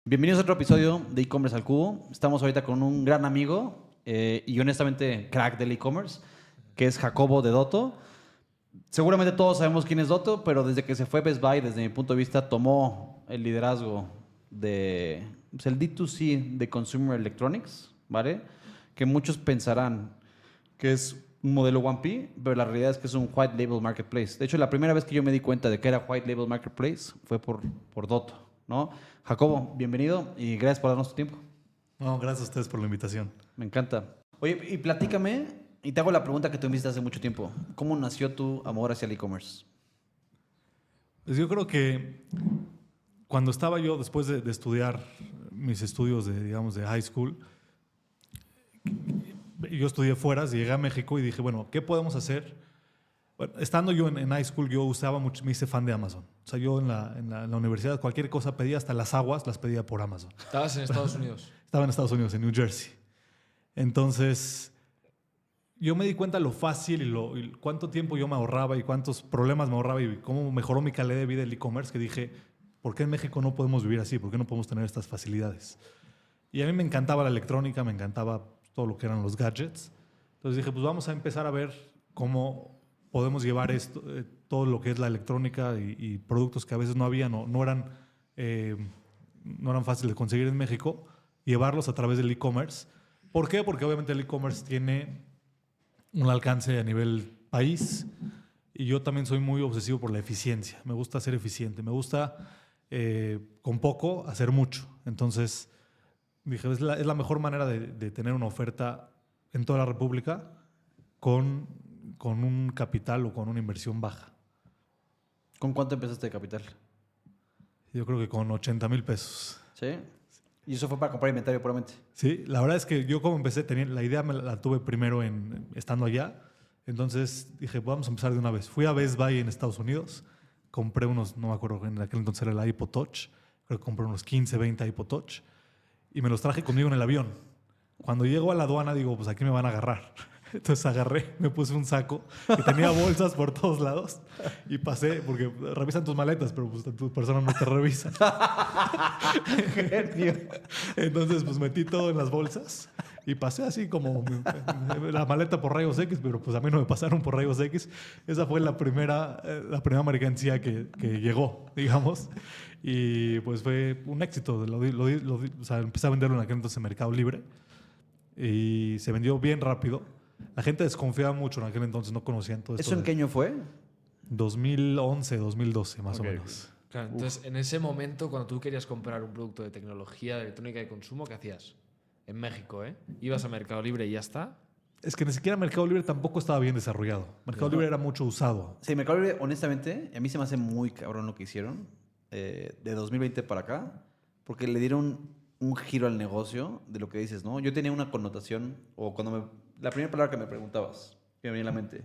Bienvenidos a otro episodio de e-commerce al cubo. Estamos ahorita con un gran amigo y honestamente crack del e-commerce, que es Jacobo de Dotto. Seguramente todos sabemos quién es Dotto, pero desde que se fue Best Buy, desde mi punto de vista, tomó el liderazgo de el D2C de Consumer Electronics, ¿vale? Que muchos pensarán que es un modelo 1P, pero la realidad es que es un White Label Marketplace. De hecho, la primera vez que yo me di cuenta de que era White Label Marketplace fue por Dotto, ¿no? Jacobo, bienvenido y gracias por darnos tu tiempo. No, gracias a ustedes por la invitación. Me encanta. Oye, y platícame, y te hago la pregunta que tú me hiciste hace mucho tiempo. ¿Cómo nació tu amor hacia el e-commerce? Pues yo creo que cuando estaba yo, después de estudiar mis estudios de high school, yo estudié fuera, llegué a México y dije, bueno, ¿qué podemos hacer? Bueno, estando yo en high school, yo usaba mucho, me hice fan de Amazon. O sea, yo en la universidad cualquier cosa pedía, hasta las aguas las pedía por Amazon. ¿Estabas en Estados Unidos? Estaba en Estados Unidos, en New Jersey. Entonces, yo me di cuenta lo fácil y cuánto tiempo yo me ahorraba y cuántos problemas me ahorraba y cómo mejoró mi calidad de vida el e-commerce, que dije, ¿por qué en México no podemos vivir así? ¿Por qué no podemos tener estas facilidades? Y a mí me encantaba la electrónica, me encantaba todo lo que eran los gadgets. Entonces dije, pues vamos a empezar a ver cómo podemos llevar esto, todo lo que es la electrónica y productos que a veces no habían o no eran fáciles de conseguir en México, llevarlos a través del e-commerce. ¿Por qué? Porque obviamente el e-commerce tiene un alcance a nivel país y yo también soy muy obsesivo por la eficiencia. Me gusta ser eficiente, me gusta con poco hacer mucho. Entonces dije, es la mejor manera de tener una oferta en toda la República con un capital o con una inversión baja. ¿Con cuánto empezaste de capital? Yo creo que con 80,000 pesos. ¿Sí? ¿Y eso fue para comprar inventario puramente? Sí, la verdad es que yo como empecé, la idea la tuve primero estando allá. Entonces dije, vamos a empezar de una vez. Fui a Best Buy en Estados Unidos, compré unos, no me acuerdo, en aquel entonces era el iPod Touch, creo que compré unos 15, 20 iPod Touch y me los traje conmigo en el avión. Cuando llego a la aduana digo, pues aquí me van a agarrar. Entonces agarré, me puse un saco que tenía bolsas por todos lados y pasé, porque revisan tus maletas, pero pues tu persona no te revisa. Entonces pues metí todo en las bolsas y pasé así como la maleta por rayos X, pero pues a mí no me pasaron por rayos X. Esa fue la primera mercancía que llegó, digamos, y pues fue un éxito. O sea, empecé a venderlo en aquel entonces en Mercado Libre y se vendió bien rápido. La gente desconfiaba mucho en aquel entonces, no conocían todo esto. ¿Eso en qué año fue? 2011, 2012, más o menos. Claro, entonces, en ese momento, cuando tú querías comprar un producto de tecnología, de electrónica de consumo, ¿qué hacías? En México, ¿eh? ¿Ibas a Mercado Libre y ya está? Es que ni siquiera Mercado Libre tampoco estaba bien desarrollado. Mercado Libre era mucho usado. Sí, Mercado Libre, honestamente, a mí se me hace muy cabrón lo que hicieron de 2020 para acá, porque le dieron un giro al negocio de lo que dices, ¿no? Yo tenía una connotación, o la primera palabra que me preguntabas, que me venía a la mente,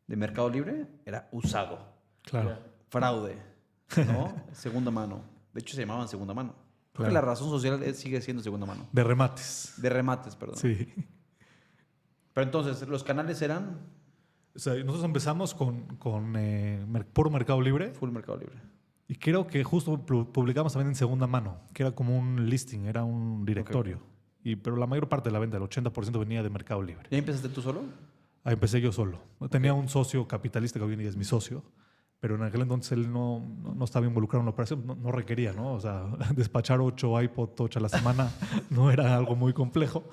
de Mercado Libre, era usado. Claro. Fraude, ¿no? Segunda mano. De hecho, se llamaban segunda mano. Creo que Claro. la razón social sigue siendo segunda mano. De remates. De remates, perdón. Sí. Pero entonces, los canales eran O sea, nosotros empezamos con puro Mercado Libre full Mercado Libre. y creo que justo publicamos también en segunda mano, que era como un listing, era un directorio. Okay. Pero la mayor parte de la venta, el 80% venía de Mercado Libre. ¿Y ahí empezaste tú solo? Ahí empecé yo solo. Tenía un socio capitalista que hoy en día es mi socio, pero en aquel entonces él no estaba involucrado en la operación, no requería, ¿no? O sea, despachar 8 iPod Touch a la semana no era algo muy complejo.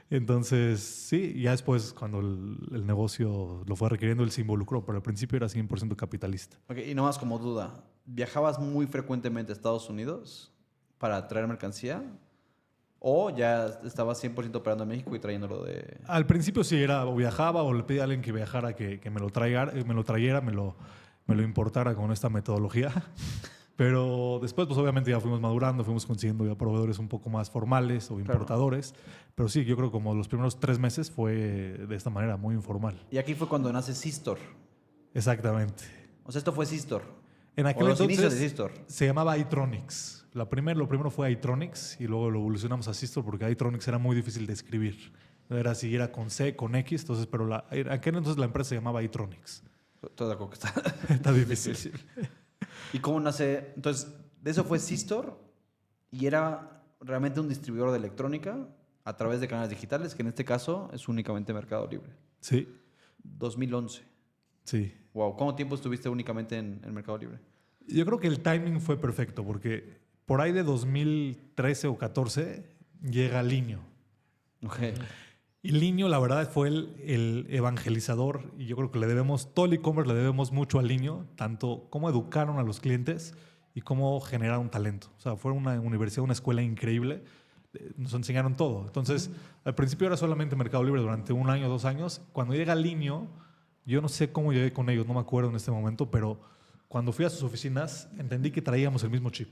Entonces, sí, ya después cuando el negocio lo fue requiriendo, él se involucró, pero al principio era 100% capitalista. Ok, y nomás como duda, ¿viajabas muy frecuentemente a Estados Unidos para traer mercancía? ¿O ya estabas 100% operando en México y trayéndolo de...? Al principio sí era, o viajaba o le pedía a alguien que viajara que me lo trayera, me lo importara con esta metodología. Pero después, pues obviamente ya fuimos madurando, fuimos consiguiendo ya proveedores un poco más formales o importadores. Claro. Pero sí, yo creo que como los primeros 3 meses fue de esta manera, muy informal. Y aquí fue cuando nace Sistor. Exactamente. O sea, esto fue Sistor. En aquel los inicios de Sistor. Se llamaba iTronics. Lo primero fue iTronics y luego lo evolucionamos a Sistor porque iTronics era muy difícil de escribir. Era si era con C, con X, entonces, pero aquel entonces la empresa se llamaba iTronics. Todo de acuerdo que está difícil. ¿Y cómo nace? Entonces, de eso fue Sistor y era realmente un distribuidor de electrónica a través de canales digitales, que en este caso es únicamente Mercado Libre. Sí, 2011. sí. Wow, ¿cuánto tiempo estuviste únicamente en Mercado Libre? Yo creo que el timing fue perfecto porque por ahí de 2013 o 14 llega Linio. Ok. Y Linio, la verdad, fue el evangelizador y yo creo que le debemos, todo el e-commerce le debemos mucho a Linio, tanto cómo educaron a los clientes y cómo generaron talento. O sea, fue una universidad, una escuela increíble. Nos enseñaron todo. Entonces, al principio era solamente Mercado Libre durante 1 año, 2 años. Cuando llega Linio, yo no sé cómo llegué con ellos, no me acuerdo en este momento, pero cuando fui a sus oficinas entendí que traíamos el mismo chip.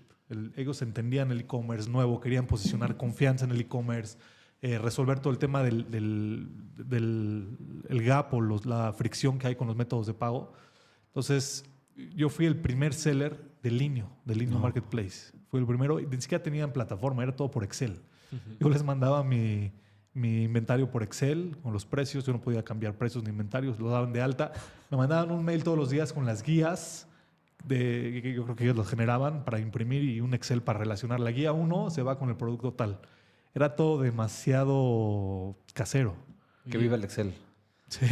Ellos entendían el e-commerce nuevo, querían posicionar confianza en el e-commerce, resolver todo el tema del el gap o la fricción que hay con los métodos de pago. Entonces, yo fui el primer seller de Linio Marketplace. Fui el primero, y ni siquiera tenían plataforma, era todo por Excel. Yo les mandaba mi inventario por Excel con los precios, yo no podía cambiar precios ni inventarios, lo daban de alta. Me mandaban un mail todos los días con las guías, que yo creo que ellos los generaban para imprimir y un Excel para relacionar. La guía 1 se va con el producto tal. Era todo demasiado casero. Que viva el Excel. Sí.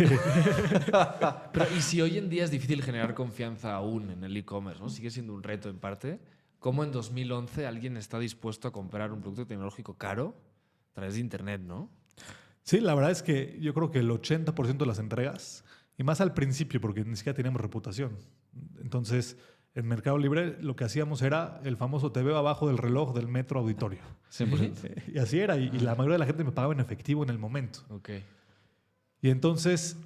Pero, y si hoy en día es difícil generar confianza aún en el e-commerce, ¿no? Sigue siendo un reto en parte. ¿Cómo en 2011 alguien está dispuesto a comprar un producto tecnológico caro a través de Internet, no? Sí, la verdad es que yo creo que el 80% de las entregas, y más al principio, porque ni siquiera teníamos reputación. Entonces, en Mercado Libre lo que hacíamos era el famoso te veo abajo del reloj del metro auditorio. 100%. Y así era, y la mayoría de la gente me pagaba en efectivo en el momento. Ok. Y entonces,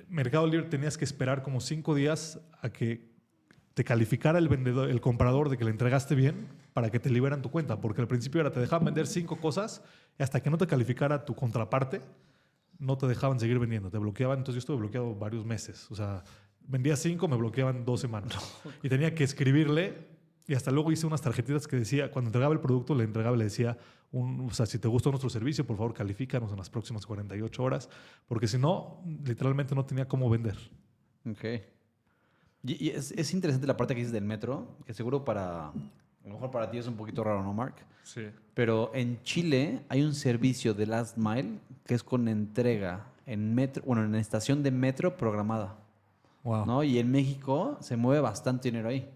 Mercado Libre tenías que esperar como 5 días a que te calificara el vendedor, el comprador de que le entregaste bien para que te liberan tu cuenta. Porque al principio era te dejaban vender 5 cosas y hasta que no te calificara tu contraparte, no te dejaban seguir vendiendo. Te bloqueaban. Entonces yo estuve bloqueado varios meses. O sea, vendía 5, me bloqueaban 2 semanas. Y tenía que escribirle. Y hasta luego hice unas tarjetitas que decía, cuando entregaba el producto, le entregaba y le decía, o sea, si te gustó nuestro servicio, por favor, califícanos en las próximas 48 horas. Porque si no, literalmente no tenía cómo vender. Ok. Y es interesante la parte que dices del metro, que seguro a lo mejor para ti es un poquito raro, ¿no, Mark? Sí. Pero en Chile hay un servicio de Last Mile que es con entrega en metro, bueno, en estación de metro programada, Wow. ¿no? Y en México se mueve bastante dinero ahí.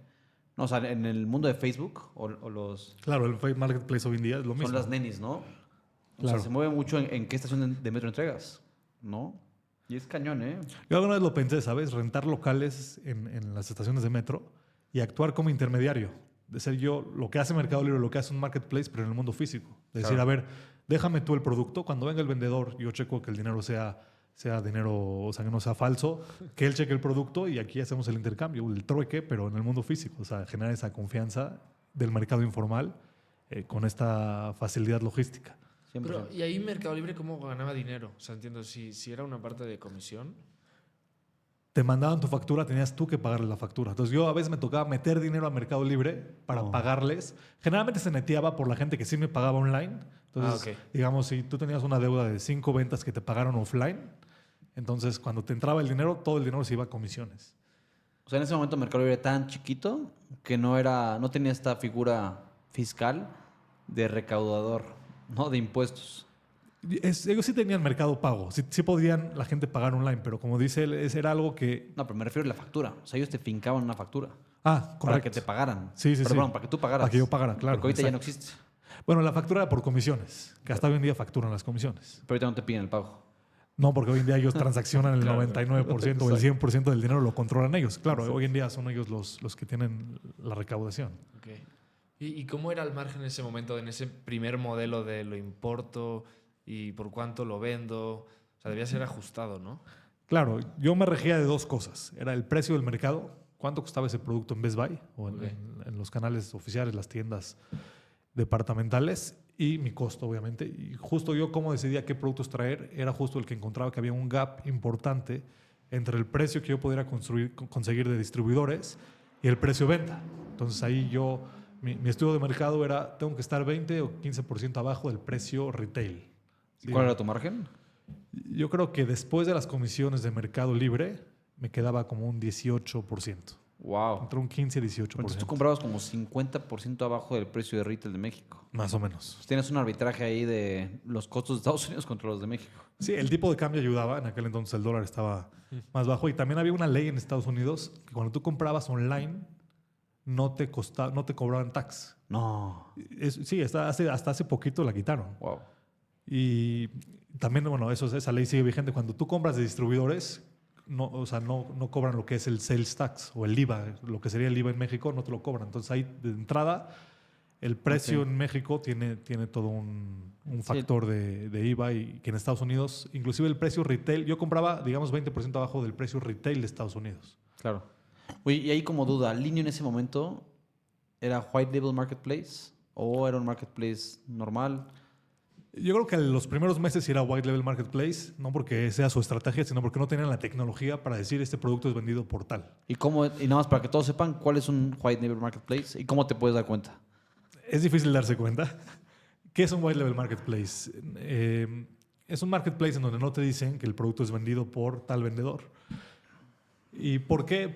No, o sea, en el mundo de Facebook o los Claro, el Facebook Marketplace hoy en día es lo mismo. son las nenis, ¿no? O Claro. sea, se mueve mucho en qué estación de metro entregas, ¿no? Y es cañón, ¿eh? Yo alguna vez lo pensé, ¿sabes? Rentar locales en las estaciones de metro y actuar como intermediario. De ser yo lo que hace Mercado Libre, lo que hace un marketplace, pero en el mundo físico. De decir, Claro. a ver, déjame tú el producto. Cuando venga el vendedor, yo checo que el dinero sea dinero, o sea, que no sea falso, que él cheque el producto y aquí hacemos el intercambio, el trueque, pero en el mundo físico. O sea, generar esa confianza del mercado informal con esta facilidad logística. 100%. Pero, ¿y ahí Mercado Libre cómo ganaba dinero? O sea, entiendo, si era una parte de comisión. Te mandaban tu factura, tenías tú que pagarle la factura. Entonces yo a veces me tocaba meter dinero a Mercado Libre para pagarles. Generalmente se neteaba por la gente que sí me pagaba online. Entonces, ok. digamos, si tú tenías una deuda de 5 ventas que te pagaron offline, entonces cuando te entraba el dinero, todo el dinero se iba a comisiones. O sea, en ese momento Mercado Libre era tan chiquito que no tenía esta figura fiscal de recaudador, ¿no? De impuestos. Ellos sí tenían mercado pago, sí podían la gente pagar online, pero como dice él, era algo que... No, pero me refiero a la factura. O sea, ellos te fincaban una factura Ah, correcto. para que te pagaran. Sí, sí, Perdón, sí. para que tú pagaras. Para que yo pagara, claro. Porque ahorita ya no exacto. existe. Bueno, la factura era por comisiones, que hasta hoy en día facturan las comisiones. Pero ahorita no te piden el pago. No, porque hoy en día ellos transaccionan el Claro. 99% o el 100% del dinero lo controlan ellos. Claro, Exacto. hoy en día son ellos los que tienen la recaudación. Ok. ¿Y cómo era el margen en ese momento, en ese primer modelo de lo importo y por cuánto lo vendo? O sea, debía ser ajustado, ¿no? Claro, yo me regía de 2 cosas. Era el precio del mercado, cuánto costaba ese producto en Best Buy o Ok. en los canales oficiales, las tiendas departamentales, y mi costo, obviamente. Y justo yo cómo decidía qué productos traer, era justo el que encontraba que había un gap importante entre el precio que yo pudiera conseguir de distribuidores y el precio de venta. Entonces ahí mi estudio de mercado era, tengo que estar 20 o 15% abajo del precio retail. ¿Y Sí. cuál era tu margen? Yo creo que después de las comisiones de Mercado Libre me quedaba como un 18%. Wow. Entre un 15 y 18%. Entonces tú comprabas como 50% abajo del precio de retail de México. Más o menos. Pues tienes un arbitraje ahí de los costos de Estados Unidos contra los de México. Sí, el tipo de cambio ayudaba. En aquel entonces el dólar estaba más bajo. Y también había una ley en Estados Unidos que cuando tú comprabas online no te cobraban tax. No. Sí, hasta hace poquito la quitaron. Wow. Y también, bueno, esa ley sigue vigente. Cuando tú compras de distribuidores, no cobran lo que es el sales tax o el IVA. Lo que sería el IVA en México no te lo cobran. Entonces ahí de entrada el precio en México tiene todo un factor de IVA y que en Estados Unidos, inclusive el precio retail, yo compraba, digamos, 20% abajo del precio retail de Estados Unidos. Claro. Oye, y ahí como duda, ¿Linio en ese momento era White Label Marketplace o era un marketplace normal? Yo creo que en los primeros meses era White Label Marketplace, no porque sea su estrategia, sino porque no tenían la tecnología para decir este producto es vendido por tal. Y nada más para que todos sepan, ¿cuál es un White Label Marketplace y cómo te puedes dar cuenta? Es difícil darse cuenta. ¿Qué es un White Label Marketplace? Es un marketplace en donde no te dicen que el producto es vendido por tal vendedor. ¿Y por qué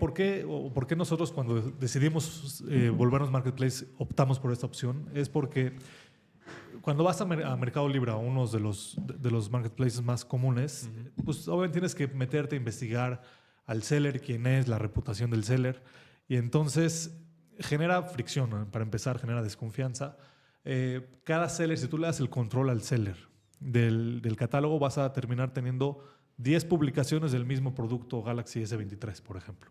nosotros cuando decidimos volvernos marketplace optamos por esta opción? Es porque cuando vas a Mercado Libre, a uno de los marketplaces más comunes, pues obviamente tienes que meterte a investigar al seller, quién es, la reputación del seller, y entonces genera fricción, ¿no? Para empezar, genera desconfianza. Cada seller, si tú le das el control al seller del catálogo, vas a terminar teniendo 10 publicaciones del mismo producto Galaxy S23, por ejemplo.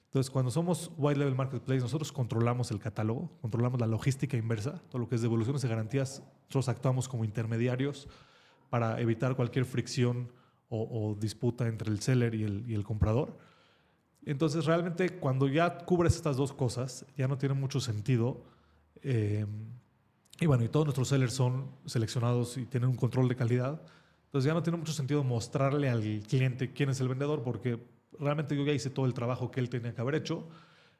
Entonces, cuando somos White Label Marketplace, nosotros controlamos el catálogo, controlamos la logística inversa, todo lo que es devoluciones y garantías, nosotros actuamos como intermediarios para evitar cualquier fricción o disputa entre el seller y el comprador. Entonces, realmente, cuando ya cubres estas dos cosas, ya no tiene mucho sentido. Y bueno, y todos nuestros sellers son seleccionados y tienen un control de calidad. Entonces, ya no tiene mucho sentido mostrarle al cliente quién es el vendedor, porque realmente yo ya hice todo el trabajo que él tenía que haber hecho.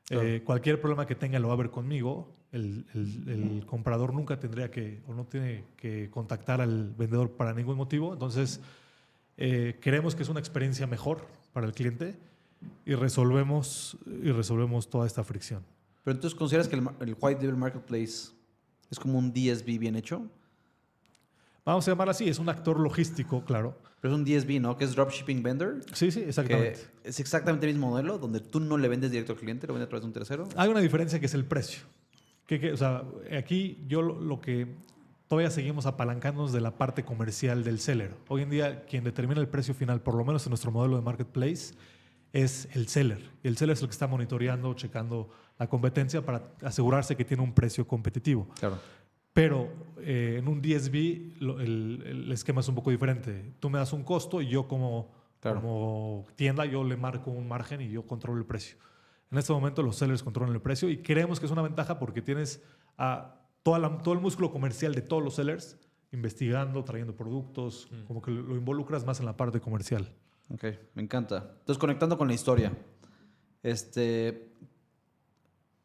Claro. Cualquier problema que tenga lo va a ver conmigo. El comprador nunca tendría que o no tiene que contactar al vendedor para ningún motivo. Entonces, creemos que es una experiencia mejor para el cliente y resolvemos toda esta fricción. Pero entonces, ¿consideras que el White Label Marketplace es como un DSB bien hecho? Vamos a llamar así, es un actor logístico, claro. Pero es un DSB, ¿no? Que es Dropshipping Vendor. Sí, exactamente. Es exactamente el mismo modelo, donde tú no le vendes directo al cliente, lo vendes a través de un tercero. Hay una diferencia que es el precio. O sea, aquí yo lo que todavía seguimos apalancándonos de la parte comercial del seller. Hoy en día, quien determina el precio final, por lo menos en nuestro modelo de marketplace, es el seller. Y el seller es el que está monitoreando, checando la competencia para asegurarse que tiene un precio competitivo. Claro. Pero en un DSB el esquema es un poco diferente. Tú me das un costo y yo como tienda yo le marco un margen y yo controlo el precio. En este momento los sellers controlan el precio y creemos que es una ventaja porque tienes a todo el músculo comercial de todos los sellers investigando, trayendo productos, como que lo involucras más en la parte comercial. Ok, me encanta. Entonces, conectando con la historia.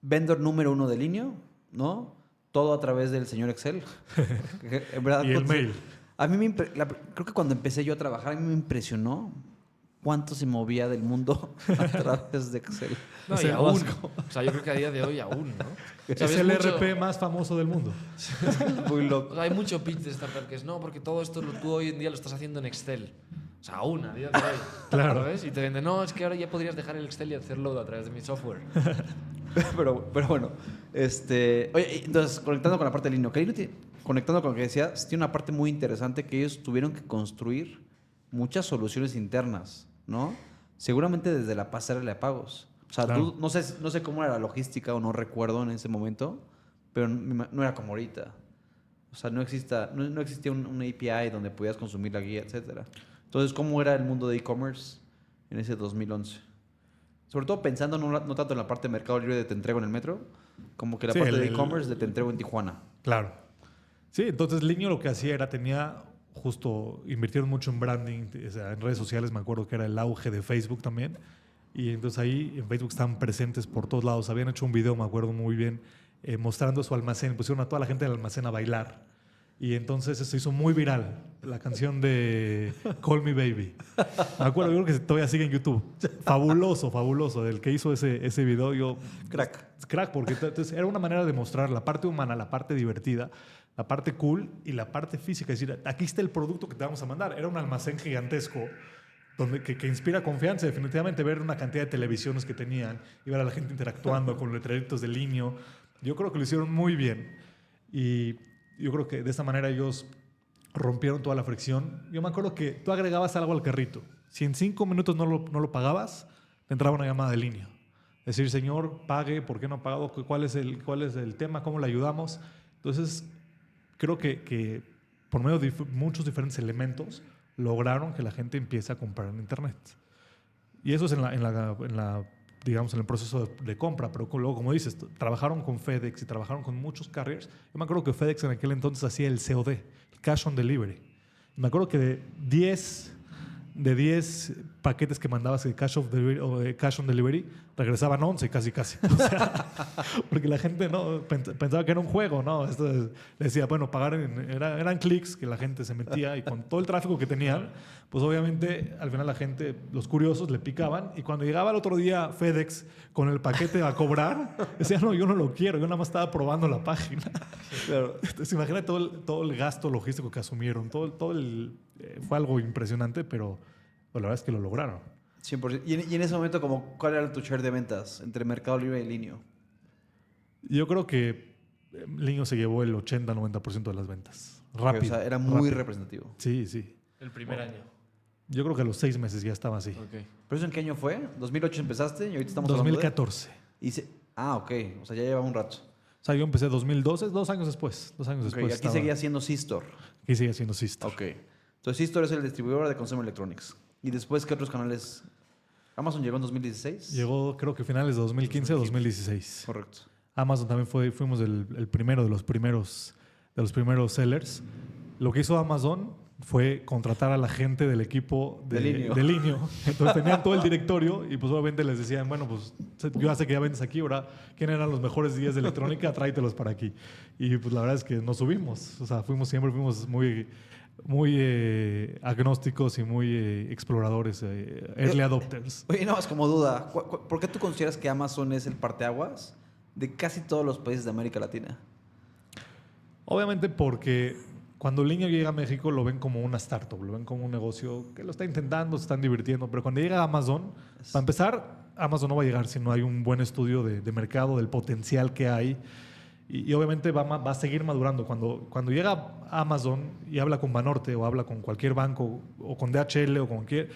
Vendor número 1 de Linio, ¿no? Todo a través del señor Excel. En verdad, y el mail. A mí creo que cuando empecé yo a trabajar, a mí me impresionó cuánto se movía del mundo a través de Excel. No, y aún. O sea, yo creo que a día de hoy aún, ¿no? Es el ERP más famoso del mundo. Muy loco. O sea, hay mucho pitch de startup que es no, porque todo esto tú hoy en día lo estás haciendo en Excel. O sea, aún a día de hoy. Claro. ¿Sabes? Y te venden, no, es que ahora ya podrías dejar el Excel y hacerlo a través de mi software. pero bueno, oye, entonces, conectando con la parte de Linio, conectando con lo que decías, tiene una parte muy interesante que ellos tuvieron que construir muchas soluciones internas, ¿no? Seguramente desde la pasarela de pagos. O sea, claro. tú, no sé cómo era la logística o no recuerdo en ese momento, pero no era como ahorita. O sea, no existía un API donde podías consumir la guía, etcétera. Entonces, ¿cómo era el mundo de e-commerce en ese 2011? Sobre todo pensando no tanto en la parte de Mercado Libre de te entrego en el metro, como que la parte de e-commerce de te entrego en Tijuana. Claro. Sí, entonces Linio lo que hacía era invirtieron mucho en branding, o sea, en redes sociales, me acuerdo que era el auge de Facebook también. Y entonces ahí en Facebook estaban presentes por todos lados. Habían hecho un video, me acuerdo muy bien, mostrando su almacén. Pusieron a toda la gente del almacén a bailar. Y entonces se hizo muy viral la canción de Call Me Baby. Me acuerdo, yo creo que todavía sigue en YouTube. Fabuloso, fabuloso. El que hizo ese video, yo... Crack, porque entonces era una manera de mostrar la parte humana, la parte divertida, la parte cool y la parte física. Es decir, aquí está el producto que te vamos a mandar. Era un almacén gigantesco que inspira confianza, definitivamente. Ver una cantidad de televisiones que tenían y ver a la gente interactuando con letreritos de Linio. Yo creo que lo hicieron muy bien. Y yo creo que de esa manera ellos rompieron toda la fricción. Yo me acuerdo que tú agregabas algo al carrito. Si en 5 minutos no lo pagabas, te entraba una llamada de línea. Decir, señor, pague, ¿por qué no ha pagado? ¿Cuál es el tema? ¿Cómo le ayudamos? Entonces, creo que por medio de muchos diferentes elementos lograron que la gente empiece a comprar en Internet. Y eso es en el proceso de compra, pero luego, como dices, trabajaron con FedEx y trabajaron con muchos carriers. Yo me acuerdo que FedEx en aquel entonces hacía el COD, el Cash on Delivery. Me acuerdo que de 10 paquetes que mandabas de Cash on Delivery, regresaban 11 casi. O sea, porque la gente no pensaba que era un juego, ¿no? Esto decía, bueno, pagar eran clics que la gente se metía y con todo el tráfico que tenían, pues obviamente al final la gente, los curiosos, le picaban y cuando llegaba el otro día FedEx con el paquete a cobrar, decía, no, yo no lo quiero, yo nada más estaba probando la página. Claro. Entonces, imagina todo el gasto logístico que asumieron, fue algo impresionante, pero la verdad es que lo lograron. 100%. Y en ese momento, ¿cuál era tu share de ventas entre Mercado Libre y Linio? Yo creo que Linio se llevó el 80-90% de las ventas. Rápido. O sea, era muy representativo. Sí. El primer año. Yo creo que a los 6 meses ya estaba así. Okay. ¿Pero eso en qué año fue? ¿2008 empezaste y ahorita estamos 2014. Ok. O sea, ya llevaba un rato. O sea, yo empecé 2012, 2 años después. Y aquí seguía siendo C-Store. Aquí seguía siendo C-Store. Ok. Entonces C-Store es el distribuidor de Consumer Electronics. ¿Y después qué otros canales? ¿Amazon llegó en 2016? Llegó, creo que finales de 2015 o 2016. Correcto. Amazon también fuimos el primero de los primeros sellers. Lo que hizo Amazon fue contratar a la gente del equipo de Linio. Entonces tenían todo el directorio y pues obviamente les decían, bueno, pues yo ya sé que ya vendes aquí, ahora, ¿quién eran los mejores días de electrónica? Tráetelos para aquí. Y pues la verdad es que nos subimos. O sea, fuimos muy agnósticos y muy exploradores, early adopters. Oye, no, es como duda. ¿Por qué tú consideras que Amazon es el parteaguas de casi todos los países de América Latina? Obviamente porque cuando Linio llega a México lo ven como una startup, lo ven como un negocio que lo está intentando, se están divirtiendo, pero cuando llega a Amazon, para empezar, Amazon no va a llegar si no hay un buen estudio de mercado, del potencial que hay. Y obviamente va a seguir madurando. Cuando llega a Amazon y habla con Banorte o habla con cualquier banco o con DHL o con cualquier,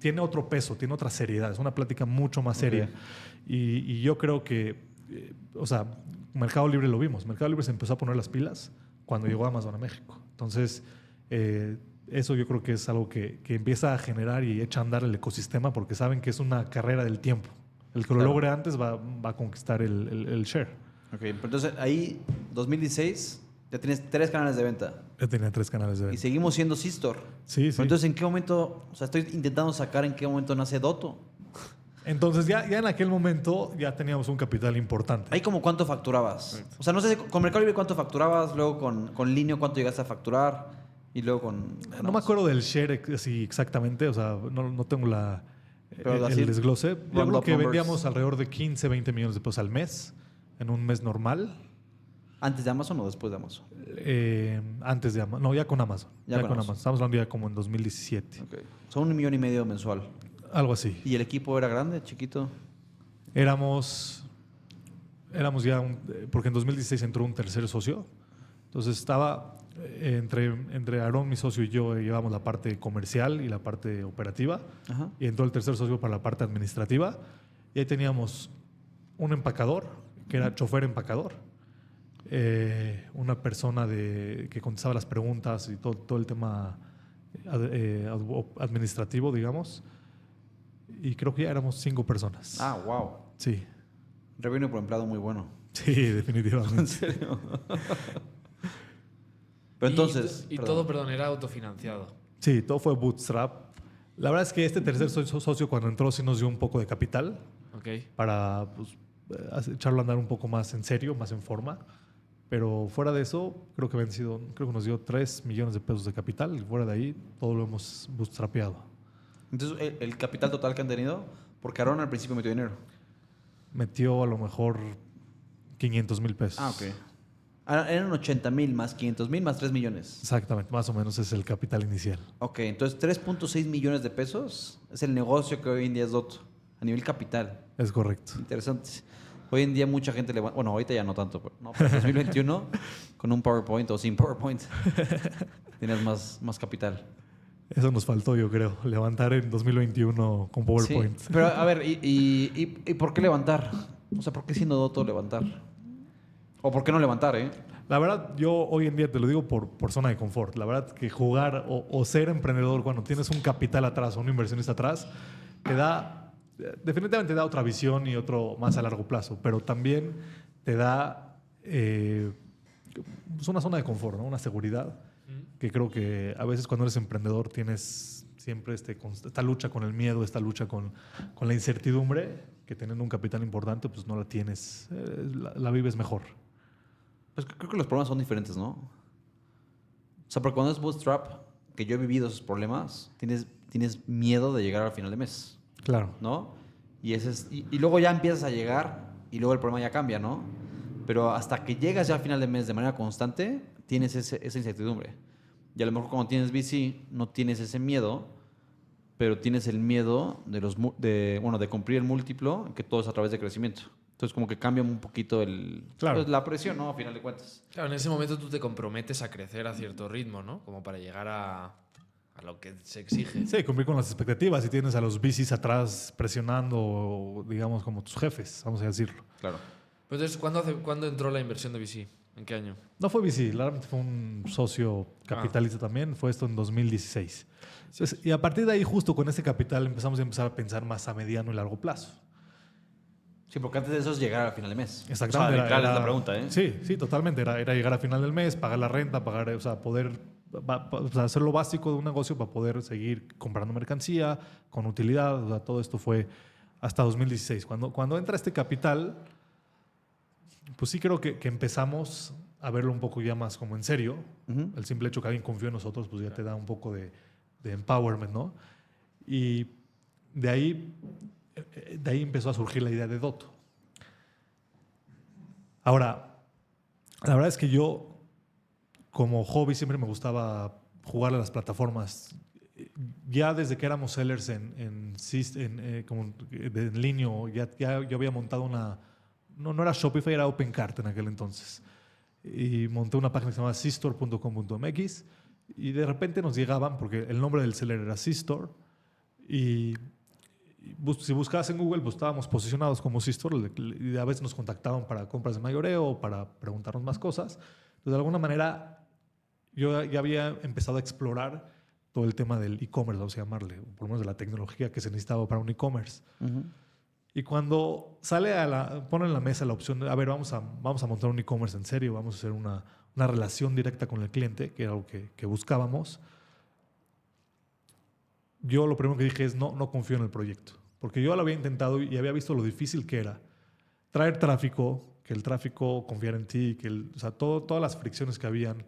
tiene otro peso, tiene otra seriedad. Es una plática mucho más seria. Okay. Y yo creo que, Mercado Libre lo vimos. Mercado Libre se empezó a poner las pilas cuando llegó Amazon a México. Entonces, eso yo creo que es algo que empieza a generar y echa a andar el ecosistema porque saben que es una carrera del tiempo. El que lo logre antes va a conquistar el share. Ok, pero entonces ahí, 2016, ya tienes 3 canales de venta. Ya tenía 3 canales de venta. Y seguimos siendo C-Store. Sí. Pero entonces, ¿en qué momento? O sea, estoy intentando sacar en qué momento nace Dotto. Entonces, ya en aquel momento ya teníamos un capital importante. ¿Ahí como cuánto facturabas? Right. O sea, no sé, con Mercado Libre cuánto facturabas, luego con Linio cuánto llegaste a facturar y luego con... No me acuerdo del share así exactamente, o sea, no tengo el desglose. Yo creo que vendíamos alrededor de 15-20 millones de pesos al mes. En un mes normal. ¿Antes de Amazon o después de Amazon? Antes de Amazon. No, ya con Amazon. Ya con Amazon. Estamos hablando ya como en 2017. Okay. Son $1.5 million mensual. Algo así. ¿Y el equipo era grande, chiquito? Éramos ya... porque en 2016 entró un tercer socio. Entonces estaba... Entre Aarón, mi socio, y yo llevamos la parte comercial y la parte operativa. Ajá. Y entró el tercer socio para la parte administrativa. Y ahí teníamos un empacador, que era chofer empacador, una persona que contestaba las preguntas y todo el tema administrativo, digamos. Y creo que ya éramos 5 personas. Ah, wow. Sí. Revenue por empleado muy bueno. Sí, definitivamente. ¿En serio? Pero entonces... Y todo, era autofinanciado. Sí, todo fue bootstrap. La verdad es que este tercer socio cuando entró sí nos dio un poco de capital. Okay. Para echarlo a andar un poco más en serio, más en forma. Pero fuera de eso, creo que nos dio 3 millones de pesos de capital y fuera de ahí todo lo hemos bootstrapeado. Entonces, el capital total que han tenido, porque Aaron al principio metió dinero. Metió a lo mejor 500,000 pesos. Ah, ok. Eran 80,000 más 500,000 más 3 millones. Exactamente, más o menos es el capital inicial. Ok, entonces 3.6 millones de pesos es el negocio que hoy en día es Dotto, a nivel capital. Es correcto. Interesante. Hoy en día mucha gente levanta, bueno, ahorita ya no tanto, pero no, pero en 2021 con un PowerPoint o sin PowerPoint tienes más capital. Eso nos faltó, yo creo, levantar en 2021 con PowerPoint. Sí, pero a ver, ¿y por qué levantar? O sea, ¿por qué siendo Dotto levantar? ¿O por qué no levantar, La verdad, yo hoy en día te lo digo por zona de confort. La verdad que jugar o ser emprendedor cuando tienes un capital atrás o un inversionista atrás, definitivamente te da otra visión y otro más a largo plazo, pero también te da pues una zona de confort, ¿no? Una seguridad, que creo que a veces cuando eres emprendedor tienes siempre esta lucha con el miedo, esta lucha con la incertidumbre, que teniendo un capital importante pues no la tienes, la vives mejor. Pues creo que los problemas son diferentes, ¿no? O sea, porque cuando es bootstrap, que yo he vivido esos problemas, tienes miedo de llegar al final de mes, Claro. ¿no? Y luego ya empiezas a llegar y luego el problema ya cambia, ¿no? Pero hasta que llegas ya al final de mes de manera constante, tienes esa incertidumbre. Y a lo mejor cuando tienes VC no tienes ese miedo, pero tienes el miedo de cumplir el múltiplo, que todo es a través de crecimiento. Entonces como que cambia un poquito Claro. pues, la presión, ¿no? A final de cuentas. Claro, en ese momento tú te comprometes a crecer a cierto ritmo, ¿no? Como para llegar a lo que se exige. Sí, cumplir con las expectativas y tienes a los VCs atrás presionando, digamos, como tus jefes, vamos a decirlo. Claro. Pero entonces, ¿cuándo entró la inversión de VC? ¿En qué año? No fue VC, claramente fue un socio capitalista también, fue esto en 2016. Entonces, y a partir de ahí, justo con ese capital, empezamos a pensar más a mediano y largo plazo. Sí, porque antes de eso es llegar al final de mes. Exactamente. O sea, literal es la pregunta, ¿eh? Sí, totalmente. Era llegar a final del mes, pagar la renta, o sea, poder hacer lo básico de un negocio para poder seguir comprando mercancía con utilidad. O sea, todo esto fue hasta 2016. Cuando entra este capital, pues sí creo que empezamos a verlo un poco ya más como en serio. Ujú. El simple hecho que alguien confíe en nosotros, pues ya te da un poco de empowerment, ¿no? Y de ahí empezó a surgir la idea de Dotto. Ahora, la verdad es que yo, como hobby, siempre me gustaba jugar a las plataformas. Ya desde que éramos sellers en línea, yo había montado una... No era Shopify, era OpenCart en aquel entonces. Y monté una página que se llamaba seastore.com.mx y de repente nos llegaban, porque el nombre del seller era Seastore, y si buscabas en Google, pues estábamos posicionados como Seastore y a veces nos contactaban para compras de mayoreo o para preguntarnos más cosas. Entonces, de alguna manera, yo ya había empezado a explorar todo el tema del e-commerce, vamos a llamarle, por lo menos de la tecnología que se necesitaba para un e-commerce. Uh-huh. Y cuando pone en la mesa la opción de, a ver, vamos a montar un e-commerce en serio, vamos a hacer una relación directa con el cliente, que era algo que buscábamos, yo lo primero que dije es no confío en el proyecto. Porque yo lo había intentado y había visto lo difícil que era traer tráfico, que el tráfico confiara en ti, o sea, todas las fricciones que habían.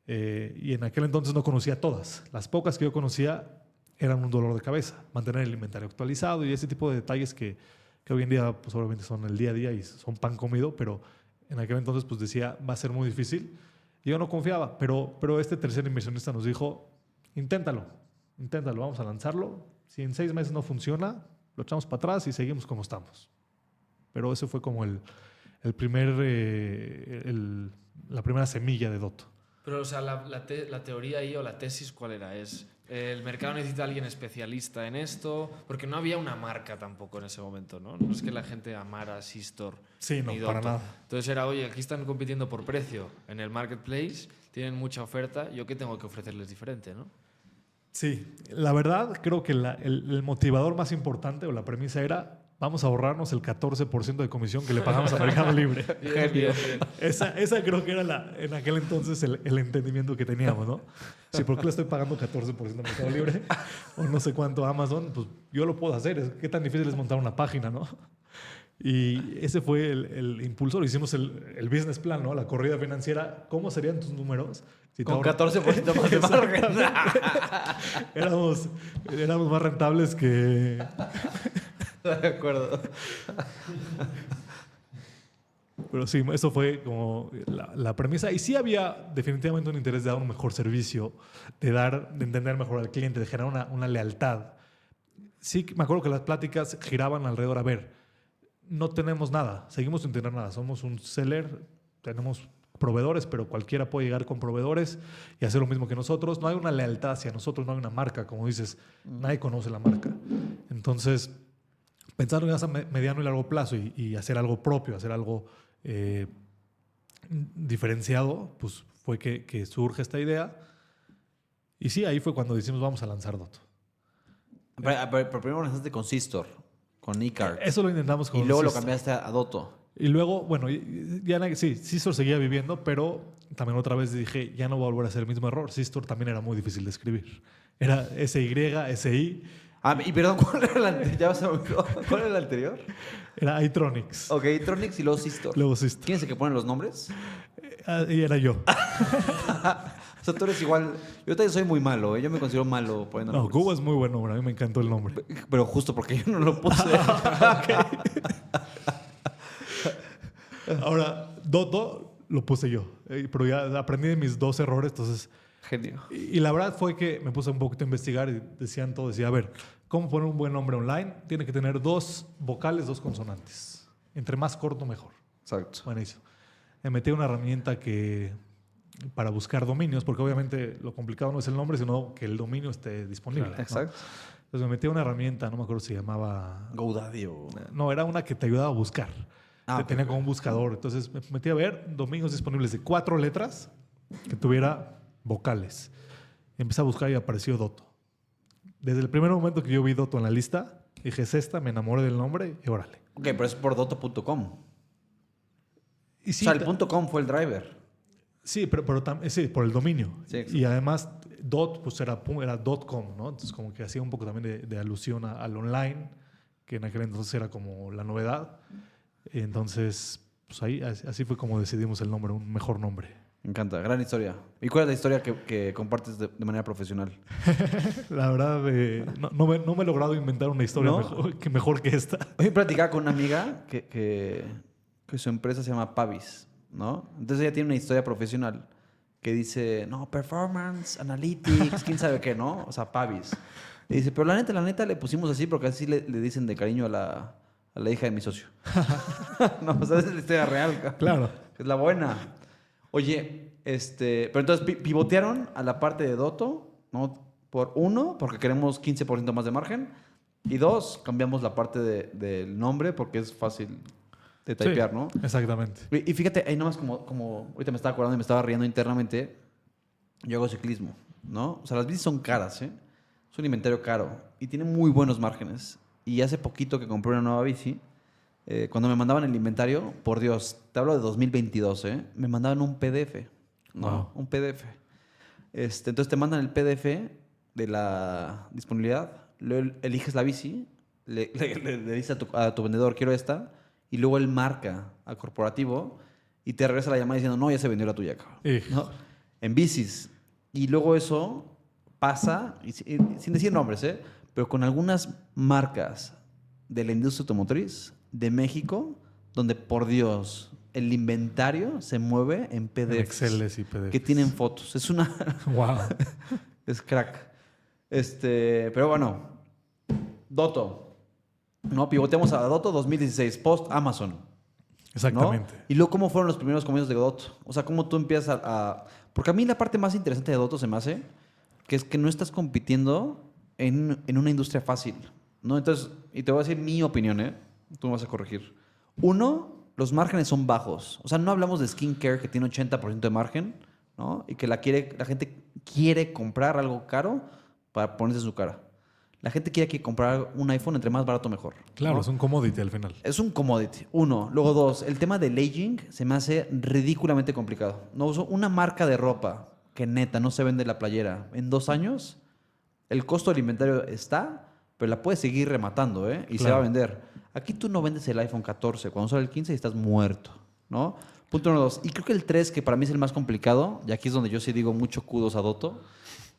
Y en aquel entonces no conocía todas. Las pocas que yo conocía eran un dolor de cabeza. Mantener el inventario actualizado y ese tipo de detalles que hoy en día pues, obviamente son el día a día y son pan comido, pero en aquel entonces pues decía, va a ser muy difícil. Y yo no confiaba, pero este tercer inversionista nos dijo, inténtalo, vamos a lanzarlo. Si en 6 meses no funciona, lo echamos para atrás y seguimos como estamos. Pero ese fue como la primera semilla de Dotto. Pero, o sea, la teoría ahí o la tesis, ¿cuál era? ¿Es el mercado necesita a alguien especialista en esto? Porque no había una marca tampoco en ese momento, ¿no? No es que la gente amara Seastore. Sí, no, ni para Dotto. nada. Entonces era, oye, aquí están compitiendo por precio en el marketplace, tienen mucha oferta, ¿yo qué tengo que ofrecerles diferente, no? Sí, la verdad creo que el motivador más importante o la premisa era vamos a ahorrarnos el 14% de comisión que le pagamos a Mercado Libre. Bien. Esa creo que era en aquel entonces el entendimiento que teníamos, ¿no? Sí, ¿por qué le estoy pagando 14% a Mercado Libre? O no sé cuánto a Amazon, pues yo lo puedo hacer. ¿Qué tan difícil es montar una página, no? Y ese fue el impulsor. Hicimos el business plan, ¿no? La corrida financiera. ¿Cómo serían tus números? Si Con te 14% más de margen. éramos más rentables que... De acuerdo. Pero sí, eso fue como la premisa. Y sí había definitivamente un interés de dar un mejor servicio, de entender mejor al cliente, de generar una lealtad. Sí, me acuerdo que las pláticas giraban alrededor. A ver, no tenemos nada, seguimos sin tener nada. Somos un seller, tenemos proveedores, pero cualquiera puede llegar con proveedores y hacer lo mismo que nosotros. No hay una lealtad hacia nosotros, no hay una marca, como dices. Nadie conoce la marca. Entonces, pensar en a mediano y largo plazo y hacer algo propio, hacer algo diferenciado, pues fue que surge esta idea. Y sí, ahí fue cuando decimos vamos a lanzar Dotto. Pero primero lanzaste con Sistor, con Icard. Eso lo intentamos con Y luego lo Sistor. cambiaste a Dotto. Y luego, bueno, sí, Sistor seguía viviendo, pero también otra vez dije, ya no voy a volver a hacer el mismo error. Sistor también era muy difícil de escribir. Era SY, SI. Y perdón, ¿cuál era el anterior? ¿Ya se me olvidó. ¿Cuál era el anterior? Era iTronics. Ok, Tronics y luego Sistor. Luego Sistor. ¿Quién es el que pone los nombres? Y era yo. O sea, tú eres igual. Yo también soy muy malo, ¿eh? Yo me considero malo poniendo No, nombres. Cubo es muy buen nombre. A mí me encantó el nombre. Pero justo porque yo no lo puse. Ahora, Dotto lo puse yo. Pero ya aprendí de mis 2 errores, entonces... Genio. Y la verdad fue que me puse un poquito a investigar y decían todo. Decía, a ver, ¿cómo poner un buen nombre online? Tiene que tener 2 vocales, 2 consonantes. Entre más corto, mejor. Exacto. Buenísimo. Me metí a una herramienta para buscar dominios, porque obviamente lo complicado no es el nombre, sino que el dominio esté disponible. Claro. ¿no? Exacto. Entonces me metí a una herramienta, no me acuerdo si se llamaba... GoDaddy o... No, era una que te ayudaba a buscar. Ok. Tenía como un buscador. Entonces me metí a ver dominios disponibles de 4 letras que tuviera vocales. Empecé a buscar y apareció Dotto. Desde el primer momento que yo vi Dotto en la lista, dije, es esta, me enamoré del nombre y órale. Ok, pero es por Dotto.com. Y sí, O sea, el .com fue el driver. sí, pero sí, por el dominio. Sí, exacto. Y además, Dot pues era .com, ¿no? Entonces como que hacía un poco también de alusión al online, que en aquel entonces era como la novedad. Entonces, pues ahí así fue como decidimos el nombre, un mejor nombre. Me encanta, gran historia. ¿Y cuál es la historia que compartes de manera profesional? La verdad, no me he logrado inventar una historia ¿No? mejor que esta. Hoy platicaba con una amiga que su empresa se llama Pavis, ¿no? Entonces ella tiene una historia profesional que dice, no, performance, analytics, quién sabe qué, ¿no? O sea, Pavis. Y dice, pero la neta le pusimos así porque así le dicen de cariño a la hija de mi socio. No, o sea, es la historia real. Claro. Es la buena. Oye, pero entonces pivotearon a la parte de Dotto, ¿no? Porque queremos 15% más de margen. Y 2, cambiamos la parte del nombre porque es fácil de typear, Sí, ¿no? exactamente. Y fíjate, ahí nomás como ahorita me estaba acordando y me estaba riendo internamente, yo hago ciclismo, ¿no? O sea, las bicis son caras, ¿eh? Es un inventario caro y tiene muy buenos márgenes. Y hace poquito que compré una nueva bici, cuando me mandaban el inventario, por Dios, te hablo de 2022, ¿eh? Me mandaban un PDF, ¿no? Wow. Un PDF. Entonces te mandan el PDF de la disponibilidad, luego eliges la bici, le dices a tu vendedor, quiero esta, y luego él marca al corporativo y te regresa la llamada diciendo, no, ya se vendió la tuya, cabrón. ¿No? En bicis. Y luego eso pasa, y sin decir nombres, pero con algunas marcas de la industria automotriz de México, donde, por Dios, el inventario se mueve en PDFs. Excel y PDF. Que tienen fotos. Es una... Wow. es crack. Pero bueno, Dotto. ¿No? Pivoteamos a Dotto 2016, post Amazon. Exactamente. ¿No? Y luego, ¿cómo fueron los primeros comienzos de Dotto? O sea, ¿cómo tú empiezas Porque a mí la parte más interesante de Dotto se me hace que es que no estás compitiendo en una industria fácil, ¿no? Entonces, y te voy a decir mi opinión, ¿eh? Tú me vas a corregir. 1, los márgenes son bajos. O sea, no hablamos de skincare que tiene 80% de margen, ¿no? Y que la gente quiere comprar algo caro para ponerse en su cara. La gente quiere comprar un iPhone entre más barato mejor. Claro, ¿no? es un commodity al final. Es un commodity, 1. Luego 2, el tema del aging se me hace ridículamente complicado. No uso una marca de ropa que neta no se vende la playera en 2 años. El costo del inventario está, pero la puedes seguir rematando, ¿eh? Y se Claro. va a vender. Aquí tú no vendes el iPhone 14, cuando sale el 15 estás muerto, ¿no? Punto número 2. Y creo que el 3, que para mí es el más complicado, y aquí es donde yo sí digo mucho kudos a Dotto,